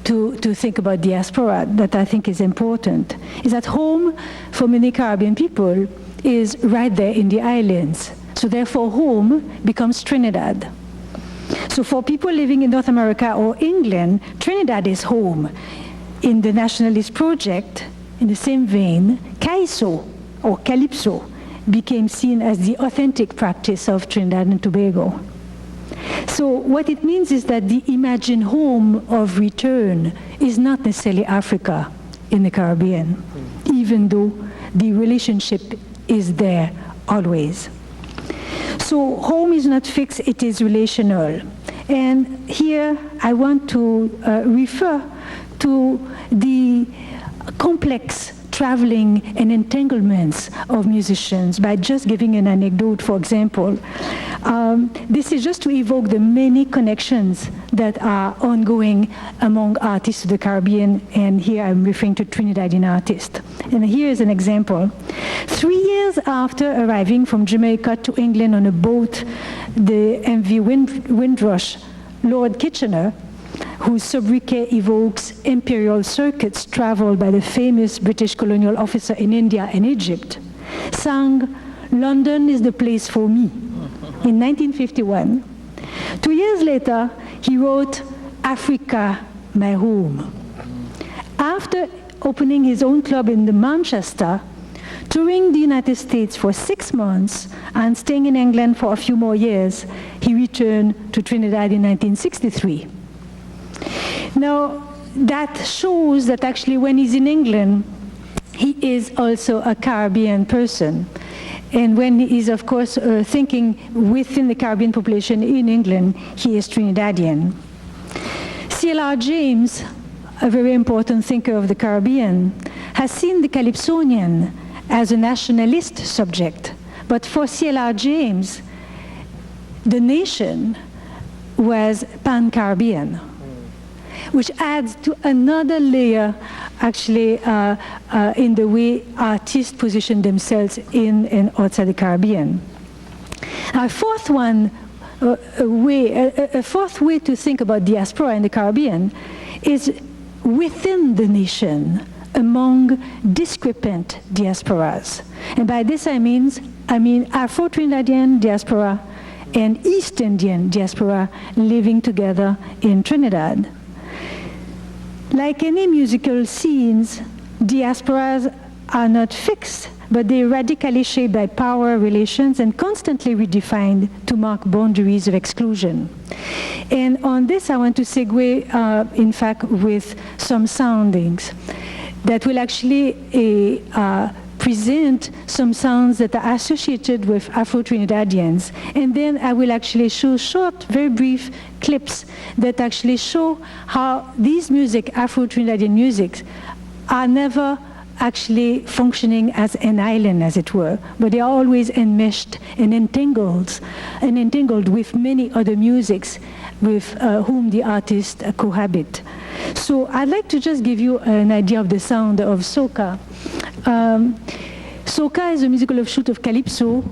to think about diaspora that I think is important, is that home for many Caribbean people is right there in the islands. So therefore home becomes Trinidad. So for people living in North America or England, Trinidad is home. In the Nationalist Project, in the same vein, Calypso or Calypso became seen as the authentic practice of Trinidad and Tobago. So what it means is that the imagined home of return is not necessarily Africa in the Caribbean, even though the relationship is there always. So home is not fixed, it is relational. And here I want to refer to the complex traveling and entanglements of musicians by just giving an anecdote, for example. This is just to evoke the many connections that are ongoing among artists of the Caribbean, and here I'm referring to Trinidadian artists. And here is an example. 3 years after arriving from Jamaica to England on a boat, the MV Windrush, Lord Kitchener, whose sobriquet evokes imperial circuits traveled by the famous British colonial officer in India and Egypt, sang "London is the place for me" in 1951. 2 years later, he wrote "Africa, my home." After opening his own club in Manchester, touring the United States for 6 months, and staying in England for a few more years, he returned to Trinidad in 1963. Now, that shows that actually when he's in England, he is also a Caribbean person. And when he is, of course, thinking within the Caribbean population in England, he is Trinidadian. C.L.R. James, a very important thinker of the Caribbean, has seen the Calypsonian as a nationalist subject. But for C.L.R. James, the nation was pan-Caribbean, which adds to another layer, actually, in the way artists position themselves in and outside the Caribbean. A fourth way to think about diaspora in the Caribbean is within the nation, among discrepant diasporas. And by this I mean Afro-Trinidadian diaspora and East Indian diaspora living together in Trinidad. Like any musical scenes, diasporas are not fixed, but they're radically shaped by power relations and constantly redefined to mark boundaries of exclusion. And on this, I want to segue, in fact, with some soundings that will actually present some sounds that are associated with Afro-Trinidadians. And then I will actually show short, very brief clips that actually show how these music, Afro-Trinidadian music, are never actually functioning as an island, as it were, but they are always enmeshed and entangled with many other musics with whom the artists cohabit. So I'd like to just give you an idea of the sound of soca. Soca is a musical offshoot of Calypso.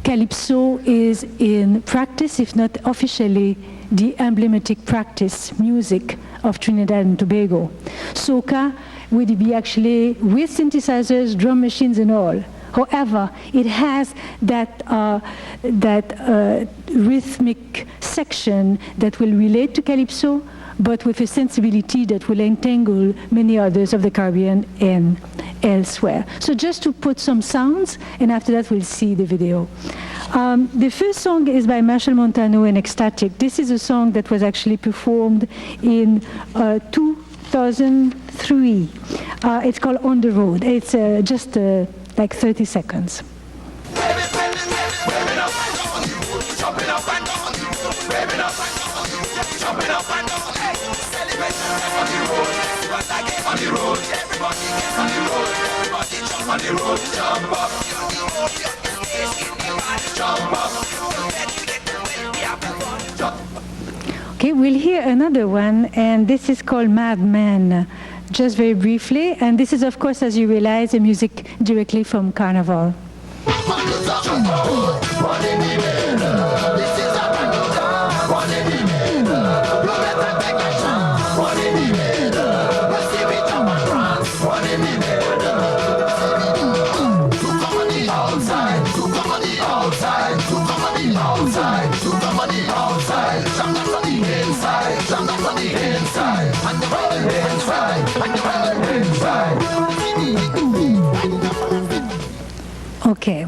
Calypso is in practice, if not officially, the emblematic practice music of Trinidad and Tobago. Soca would be actually with synthesizers, drum machines and all. However, it has that rhythmic section that will relate to Calypso, but with a sensibility that will entangle many others of the Caribbean and elsewhere. So just to put some sounds, and after that we'll see the video. The first song is by Machel Montano and Ecstatic. This is a song that was actually performed in 2003. It's called On the Road. It's just like 30 seconds. Okay, we'll hear another one, and this is called Madman, just very briefly. And this is, of course, as you realize, a music directly from Carnival. Okay.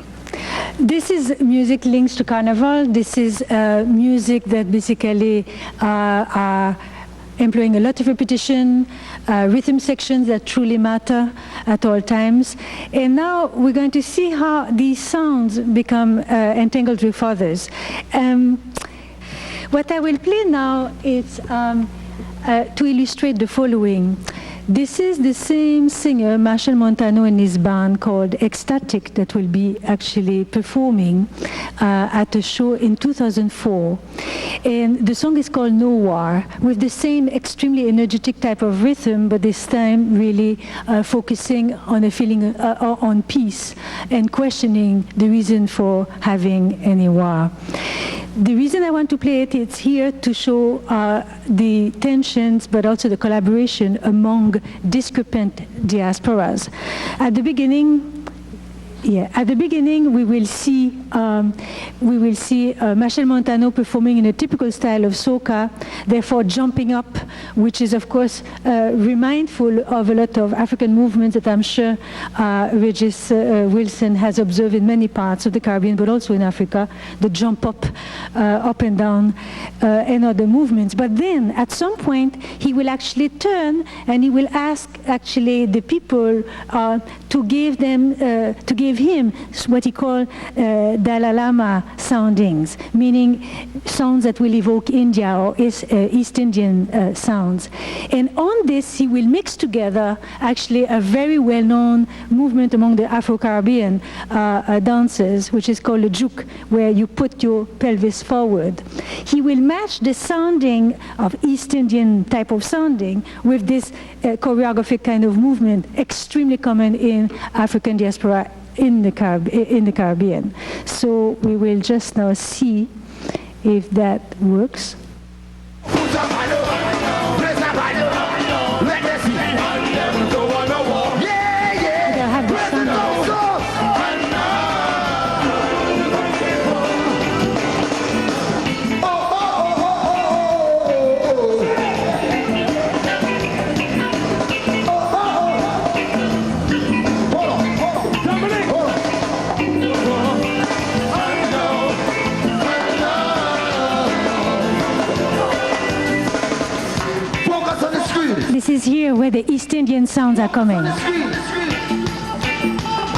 This is music linked to Carnival. This is music that basically are employing a lot of repetition, rhythm sections that truly matter at all times. And now we're going to see how these sounds become entangled with others. What I will play now is to illustrate the following. This is the same singer, Machel Montano, and his band called Ecstatic, that will be actually performing at a show in 2004. And the song is called Nowhere, with the same extremely energetic type of rhythm, but this time really focusing on a feeling on peace and questioning the reason for having any war. The reason I want to play it, it's here to show the tensions, but also the collaboration among discrepant diasporas. At the beginning, we will see Machel Montano performing in a typical style of soca, therefore jumping up, which is of course remindful of a lot of African movements that I'm sure Regis Wilson has observed in many parts of the Caribbean, but also in Africa, the jump up, up and down, and other movements. But then at some point he will actually turn and he will ask actually the people to give him what he called Dalai Lama soundings, meaning sounds that will evoke India or East Indian sounds. And on this, he will mix together actually a very well-known movement among the Afro-Caribbean dancers, which is called a juke, where you put your pelvis forward. He will match the sounding of East Indian type of sounding with this choreographic kind of movement, extremely common in African diaspora in the Caribbean. So we will just now see if that works. This is here where the East Indian sounds are coming. I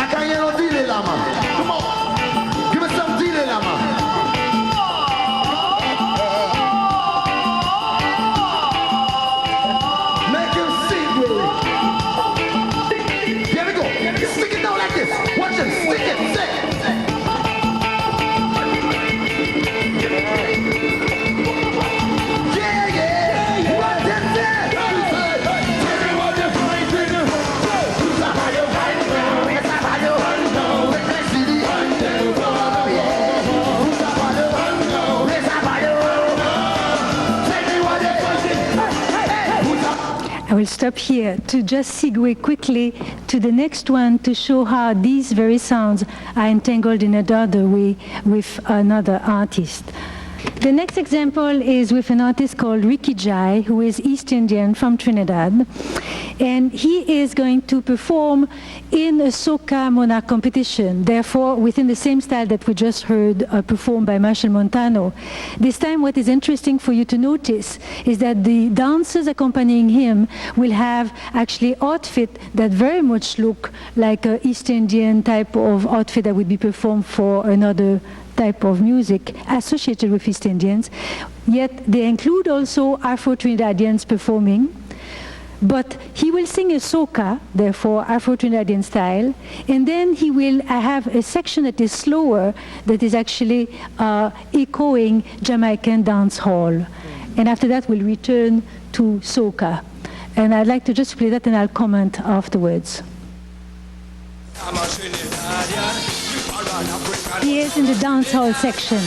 can't hear no delay, Lama. Come on. Give us some delay, Lama. Make him sing, Willie. Here we go. Stick it down like this. Watch him. Stick it. Stick it. I will stop here to just segue quickly to the next one to show how these very sounds are entangled in another way with another artist. The next example is with an artist called Ricky Jai, who is East Indian from Trinidad. And he is going to perform in a soca monarch competition, therefore within the same style that we just heard performed by Marshall Montano. This time what is interesting for you to notice is that the dancers accompanying him will have actually outfit that very much look like an East Indian type of outfit that would be performed for another type of music associated with East Indians, yet they include also Afro-Trinidadians performing, but he will sing a soca, therefore Afro-Trinidadian style, and then he will have a section that is slower, that is actually echoing Jamaican dance hall. And after that we'll return to soca. And I'd like to just play that and I'll comment afterwards. He is in the dance hall section.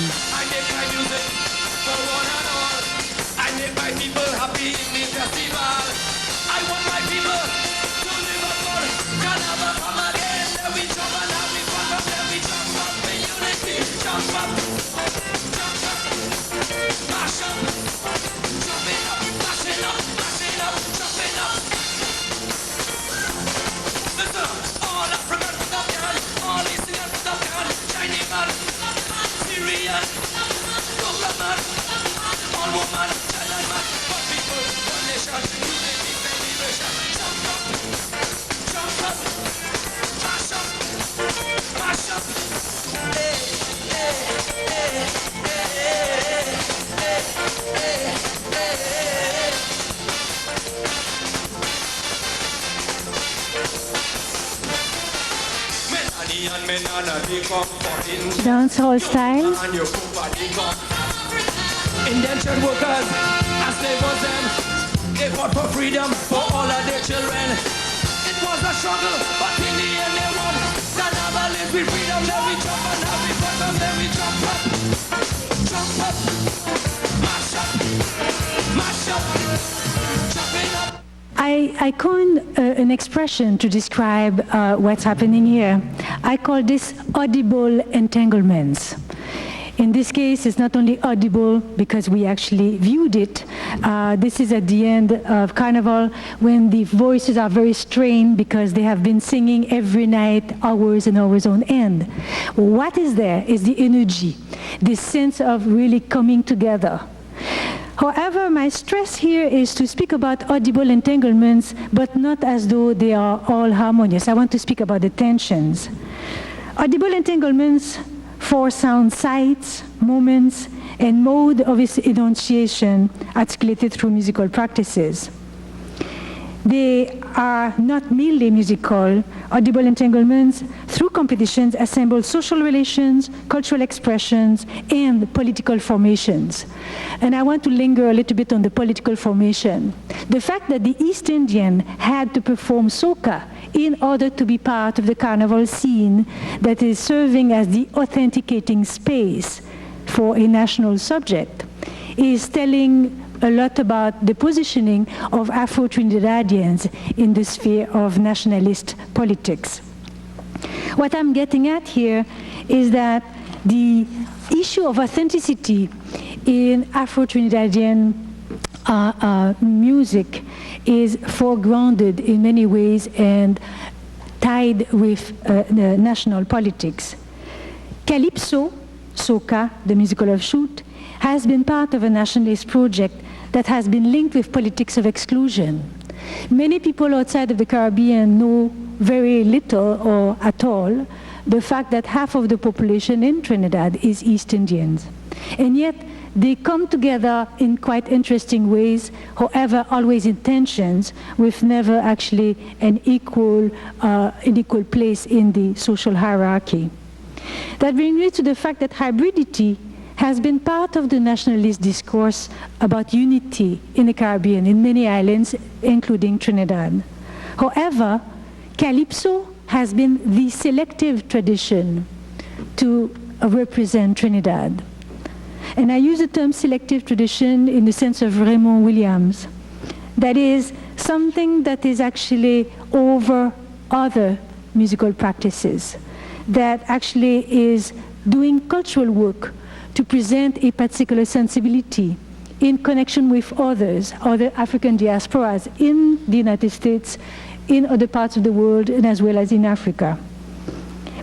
Dance hall style. Indentured workers, as they was them, they fought for freedom for all of their children. It was a struggle, but in the end they won. Carnival is with freedom, then we jump and now we bottom, then we jump up, mash up, jumping up. I coined an expression to describe what's happening here. I call this audible entanglements. In this case, it's not only audible because we actually viewed it. This is at the end of Carnival when the voices are very strained because they have been singing every night, hours and hours on end. What is there is the energy, this sense of really coming together. However, my stress here is to speak about audible entanglements, but not as though they are all harmonious. I want to speak about the tensions. Audible entanglements for sound sites, moments, and mode of its enunciation articulated through musical practices. They are not merely musical. Audible entanglements through competitions assemble social relations, cultural expressions, and political formations. And I want to linger a little bit on the political formation. The fact that the East Indian had to perform soca in order to be part of the carnival scene that is serving as the authenticating space for a national subject is telling a lot about the positioning of Afro-Trinidadians in the sphere of nationalist politics. What I'm getting at here is that the issue of authenticity in Afro-Trinidadian music is foregrounded in many ways and tied with the national politics. Calypso, soca, the musical offshoot, has been part of a nationalist project that has been linked with politics of exclusion. Many people outside of the Caribbean know very little or at all the fact that half of the population in Trinidad is East Indians. And yet they come together in quite interesting ways, however, always in tensions, with never actually an equal place in the social hierarchy. That brings me to the fact that hybridity has been part of the nationalist discourse about unity in the Caribbean, in many islands, including Trinidad. However, Calypso has been the selective tradition to represent Trinidad. And I use the term selective tradition in the sense of Raymond Williams. That is something that is actually over other musical practices, that actually is doing cultural work to present a particular sensibility in connection with others, other African diasporas in the United States, in other parts of the world, and as well as in Africa.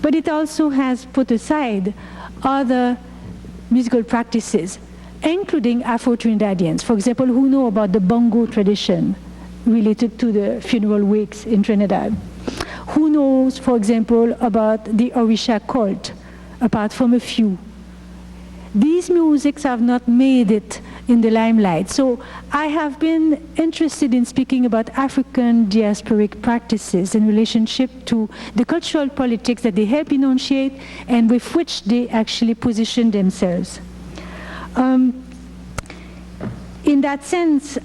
But it also has put aside other musical practices, including Afro-Trinidadians, for example, who know about the bongo tradition related to the funeral wakes in Trinidad. Who knows, for example, about the Orisha cult, apart from a few. These musics have not made it in the limelight. So I have been interested in speaking about African diasporic practices in relationship to the cultural politics that they help enunciate and with which they actually position themselves. In that sense,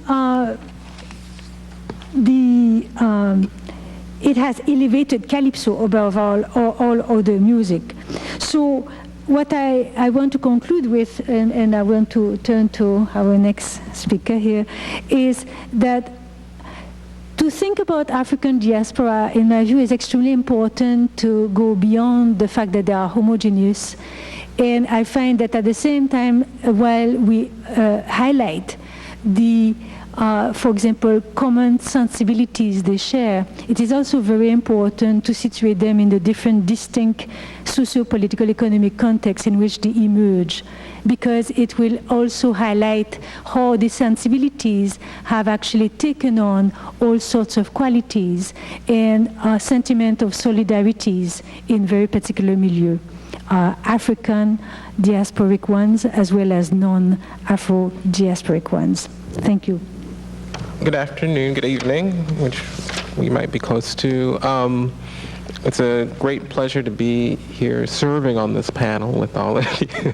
it has elevated calypso above all other music. So what I want to conclude with, and I want to turn to our next speaker here, is that to think about African diaspora, in my view, is extremely important to go beyond the fact that they are homogeneous. And I find that at the same time, while we highlight the for example, common sensibilities they share, it is also very important to situate them in the different distinct socio-political economic contexts in which they emerge, because it will also highlight how the sensibilities have actually taken on all sorts of qualities and a sentiment of solidarities in very particular milieu. African diasporic ones as well as non-Afro diasporic ones. Thank you. Good afternoon, good evening, which we might be close to. It's a great pleasure to be here serving on this panel with all of you.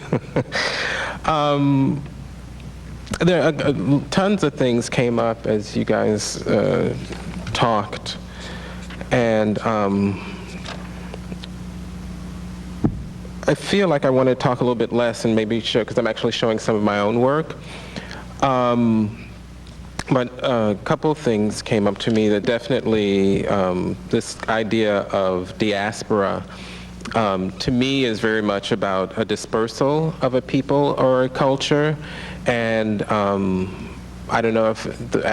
There are tons of things came up as you guys talked, and I feel like I want to talk a little bit less and maybe show, because I'm actually showing some of my own work. But a couple of things came up to me that definitely, this idea of diaspora, to me is very much about a dispersal of a people or a culture. And I don't know if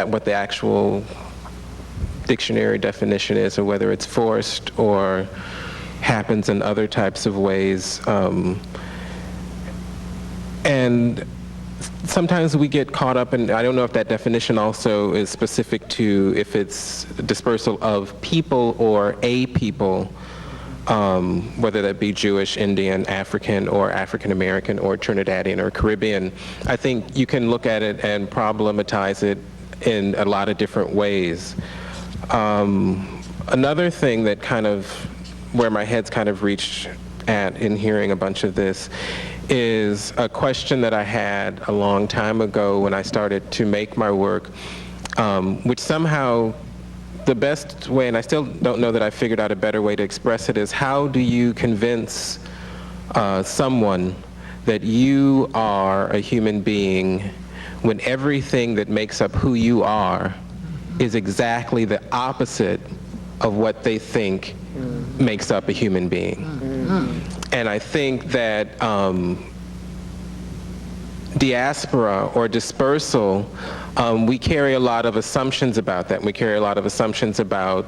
what the actual dictionary definition is, or whether it's forced or happens in other types of ways. And sometimes we get caught up in, I don't know if that definition also is specific to if it's dispersal of people or a people, whether that be Jewish, Indian, African, or African American, or Trinidadian, or Caribbean. I think you can look at it and problematize it in a lot of different ways. Another thing that kind of, where my head's kind of reached at in hearing a bunch of this, is a question that I had a long time ago when I started to make my work, which somehow the best way, and I still don't know that I figured out a better way to express it, is how do you convince someone that you are a human being when everything that makes up who you are is exactly the opposite of what they think makes up a human being. And I think that diaspora or dispersal, we carry a lot of assumptions about that. We carry a lot of assumptions about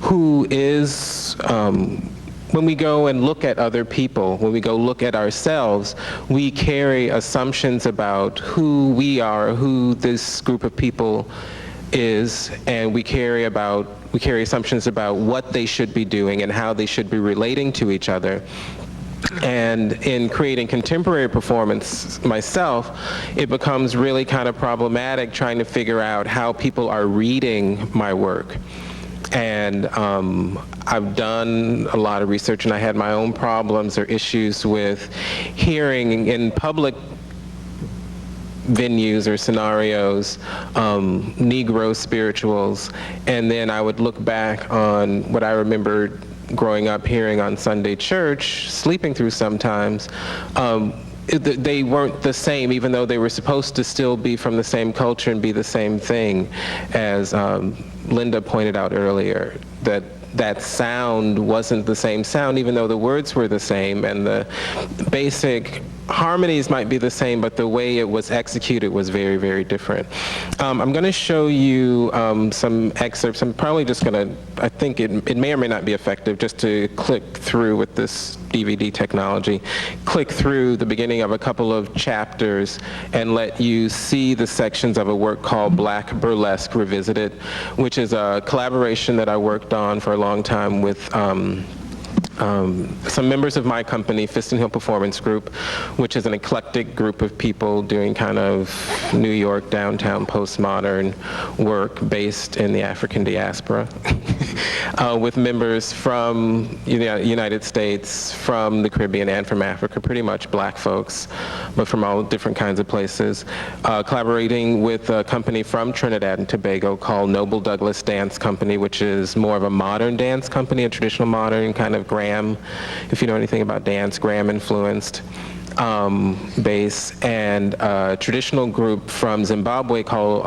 who is, when we go and look at other people, when we go look at ourselves, we carry assumptions about who we are, who this group of people is, and we carry assumptions about what they should be doing and how they should be relating to each other. And in creating contemporary performance myself, it becomes really kind of problematic trying to figure out how people are reading my work. And I've done a lot of research, and I had my own problems or issues with hearing in public venues or scenarios, Negro spirituals, and then I would look back on what I remember growing up hearing on Sunday church, sleeping through sometimes. They weren't the same, even though they were supposed to still be from the same culture and be the same thing, as Linda pointed out earlier, that sound wasn't the same sound, even though the words were the same, and the basic harmonies might be the same, but the way it was executed was very, very different. I'm going to show you some excerpts. I'm probably just going to, I think it may or may not be effective just to click through with this DVD technology, click through the beginning of a couple of chapters and let you see the sections of a work called Black Burlesque Revisited, which is a collaboration that I worked on for a long time with some members of my company, Fist and Hill Performance Group, which is an eclectic group of people doing kind of New York downtown postmodern work based in the African diaspora, with members from the United States, from the Caribbean, and from Africa, pretty much black folks, but from all different kinds of places, collaborating with a company from Trinidad and Tobago called Noble Douglas Dance Company, which is more of a modern dance company, a traditional modern kind of Graham, if you know anything about dance, Graham-influenced bass, and a traditional group from Zimbabwe called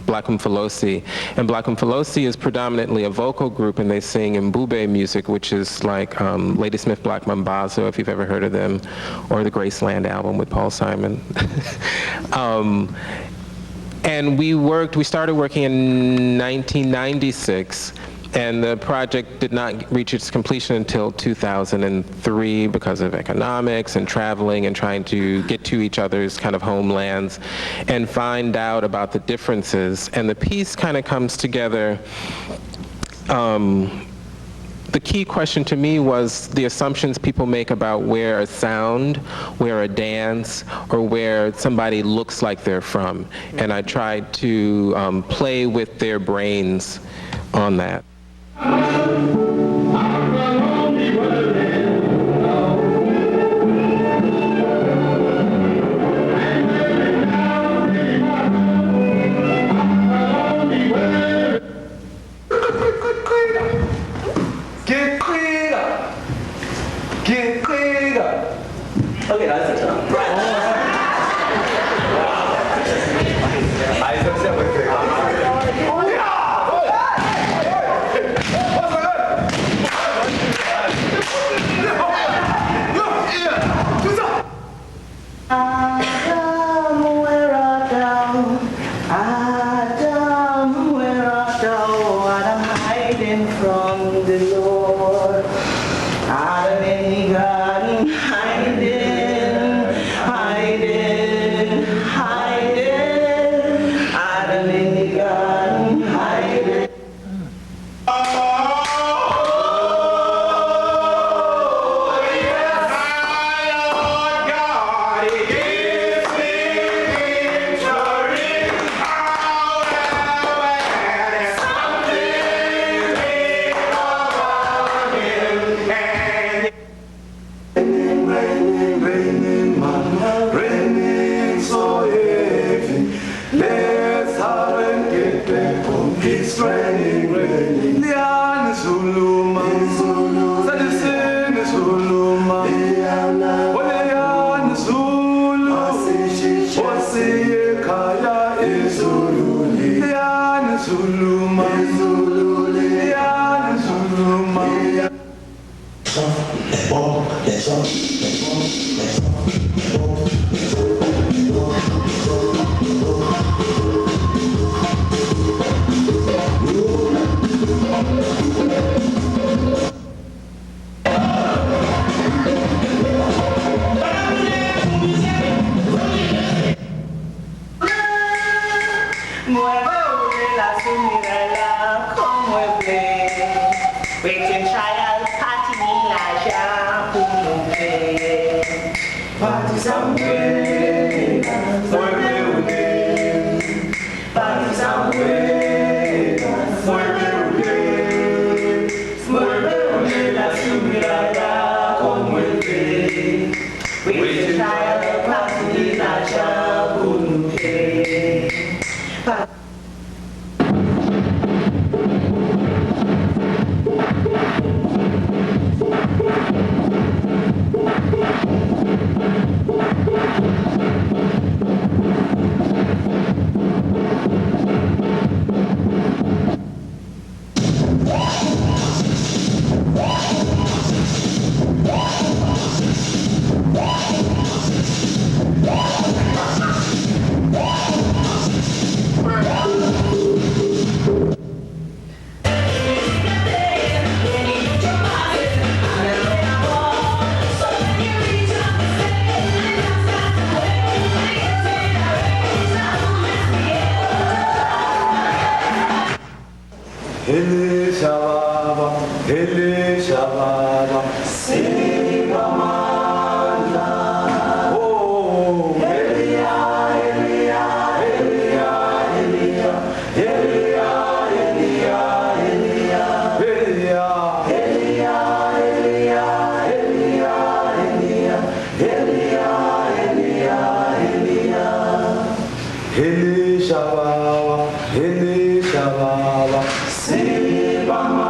Black Mfolosi. And Black Mfolosi is predominantly a vocal group, and they sing Mbube music, which is like Ladysmith Black Mambazo, if you've ever heard of them, or the Graceland album with Paul Simon. And we started working in 1996, and the project did not reach its completion until 2003 because of economics and traveling and trying to get to each other's kind of homelands and find out about the differences. And the piece kind of comes together. The key question to me was the assumptions people make about where a sound, where a dance, or where somebody looks like they're from. And I tried to play with their brains on that. Okay, that's it. Adam, where art thou? Adam, where art thou? Adam hiding from the Lord. Adam in the garden hiding, hiding, hiding. Adam in the garden hiding. It's raining, raining. Liana Zuluma, Sadisene Zuluma, Liana Zulu, Wasi Kaya Izulu, Liana Zuluma, Liana Zuluma. Mueve la sumirela con mueble. Waiting child, party me la ja, party somewhere, party somewhere, mueve la sumirela con mueble. Waiting child, party me la ja, Hele Shababa, Hele Shababa, Sibamanda. Oh, Elia, Elia, Elia, Elia, Elia, Elia, Elia, Elia, Elia, Elia, Elia, Elia, Elia, Elia, Elia. Hele Shababa, Hele Shababa, Sibamanda.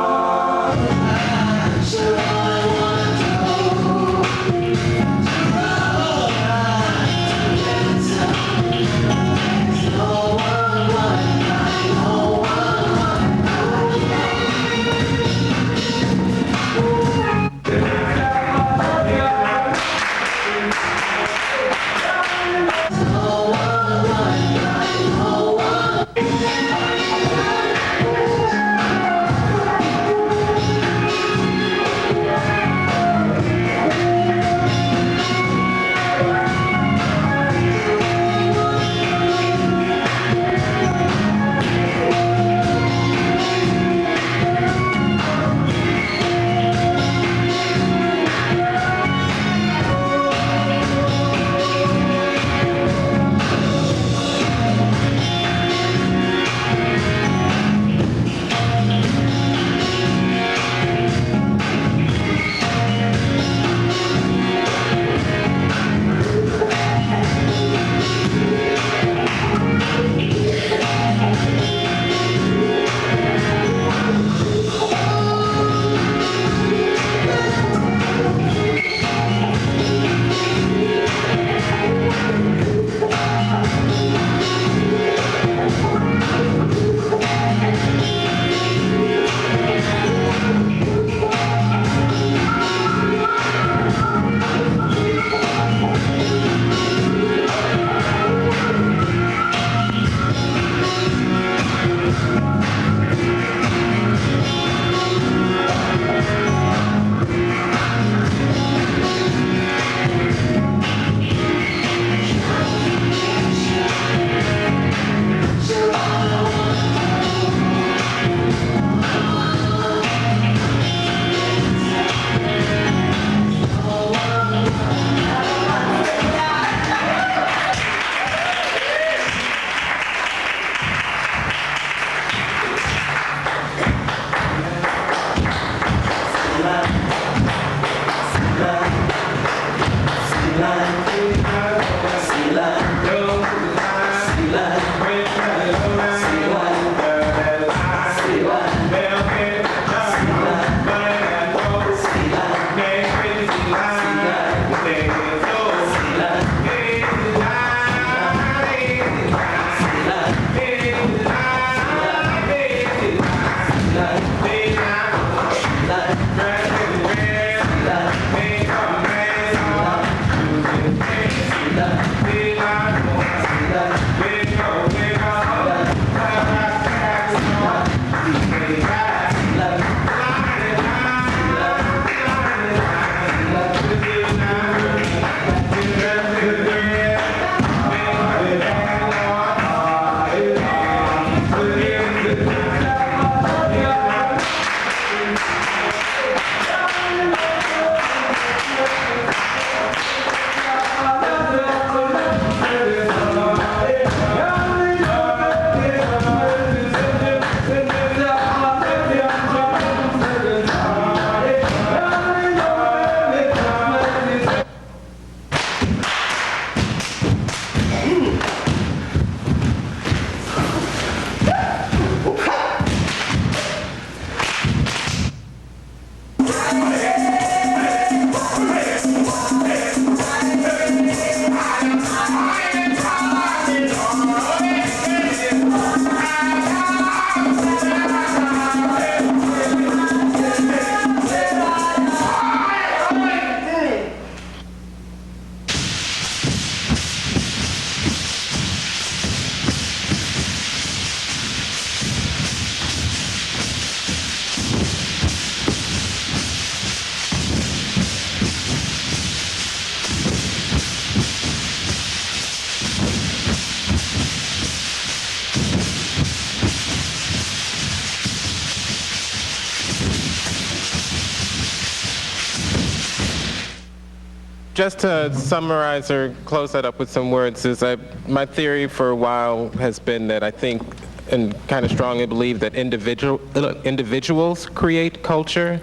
just to summarize or close that up with some words, is my theory for a while has been that I think and kind of strongly believe that individuals create culture.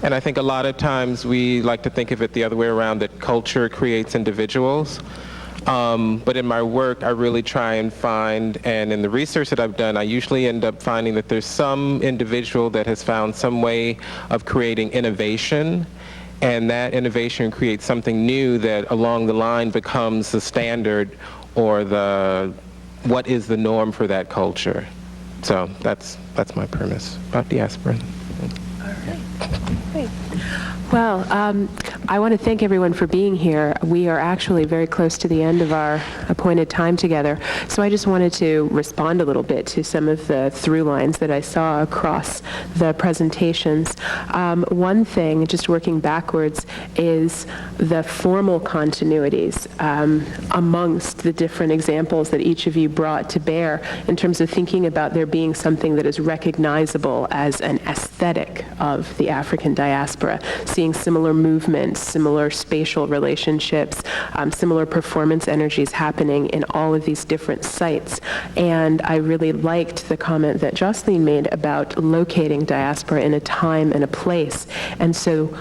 And I think a lot of times we like to think of it the other way around, that culture creates individuals. But in my work, I really try and find, and in the research that I've done, I usually end up finding that there's some individual that has found some way of creating innovation, and that innovation creates something new that along the line becomes the standard or what is the norm for that culture. So that's my premise about diaspora. Well, I want to thank everyone for being here. We are actually very close to the end of our appointed time together, so I just wanted to respond a little bit to some of the through lines that I saw across the presentations. One thing, just working backwards, is the formal continuities amongst the different examples that each of you brought to bear in terms of thinking about there being something that is recognizable as an aesthetic of the African diaspora, seeing similar movements, similar spatial relationships, similar performance energies happening in all of these different sites. And I really liked the comment that Jocelyn made about locating diaspora in a time and a place. And so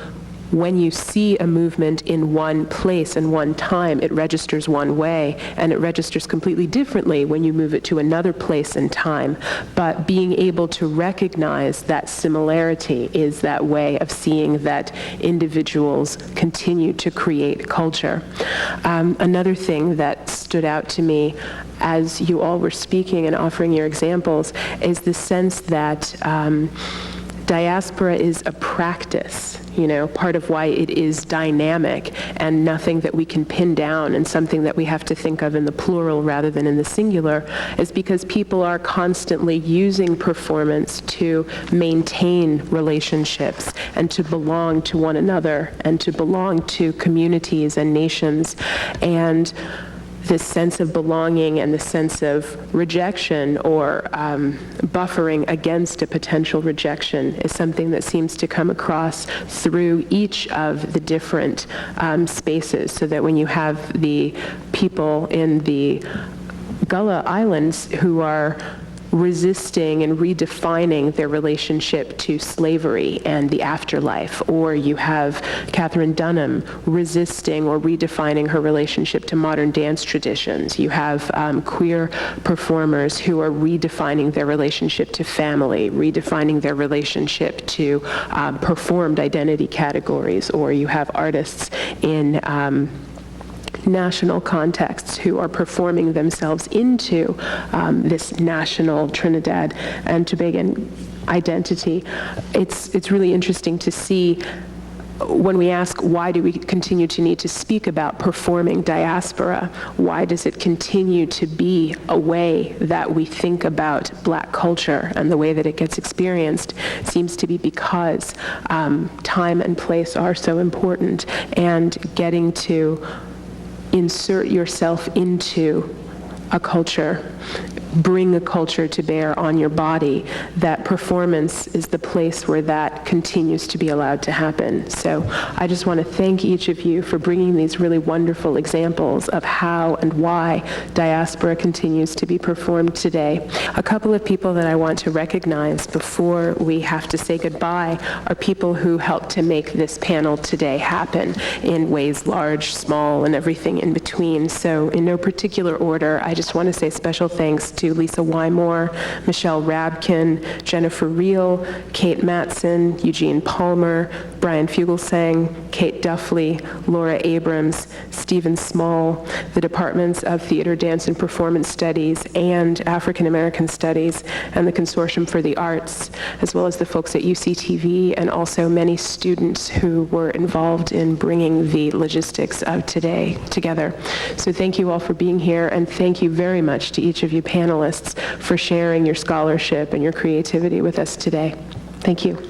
when you see a movement in one place and one time, it registers one way, and it registers completely differently when you move it to another place and time. But being able to recognize that similarity is that way of seeing that individuals continue to create culture. Another thing that stood out to me as you all were speaking and offering your examples is the sense that diaspora is a practice, part of why it is dynamic and nothing that we can pin down, and something that we have to think of in the plural rather than in the singular, is because people are constantly using performance to maintain relationships and to belong to one another and to belong to communities and nations. And this sense of belonging and the sense of rejection or buffering against a potential rejection is something that seems to come across through each of the different spaces, so that when you have the people in the Gullah Islands who are resisting and redefining their relationship to slavery and the afterlife, or you have Catherine Dunham resisting or redefining her relationship to modern dance traditions. You have queer performers who are redefining their relationship to family, redefining their relationship to performed identity categories, or you have artists in national contexts who are performing themselves into this national Trinidad and Tobago identity. It's really interesting to see when we ask, why do we continue to need to speak about performing diaspora? Why does it continue to be a way that we think about Black culture and the way that it gets experienced? It seems to be because time and place are so important, and getting to insert yourself into a culture, bring a culture to bear on your body, that performance is the place where that continues to be allowed to happen. So I just want to thank each of you for bringing these really wonderful examples of how and why diaspora continues to be performed today. A couple of people that I want to recognize before we have to say goodbye are people who helped to make this panel today happen in ways large, small, and everything in between. So in no particular order, I just want to say special thanks to Lisa Wymore, Michelle Rabkin, Jennifer Reel, Kate Matson, Eugene Palmer, Brian Fugelsang, Kate Duffley, Laura Abrams, Stephen Small, the Departments of Theater, Dance, and Performance Studies and African American Studies, and the Consortium for the Arts, as well as the folks at UCTV, and also many students who were involved in bringing the logistics of today together. So thank you all for being here, and thank you very much to each of you panelists for sharing your scholarship and your creativity with us today. Thank you.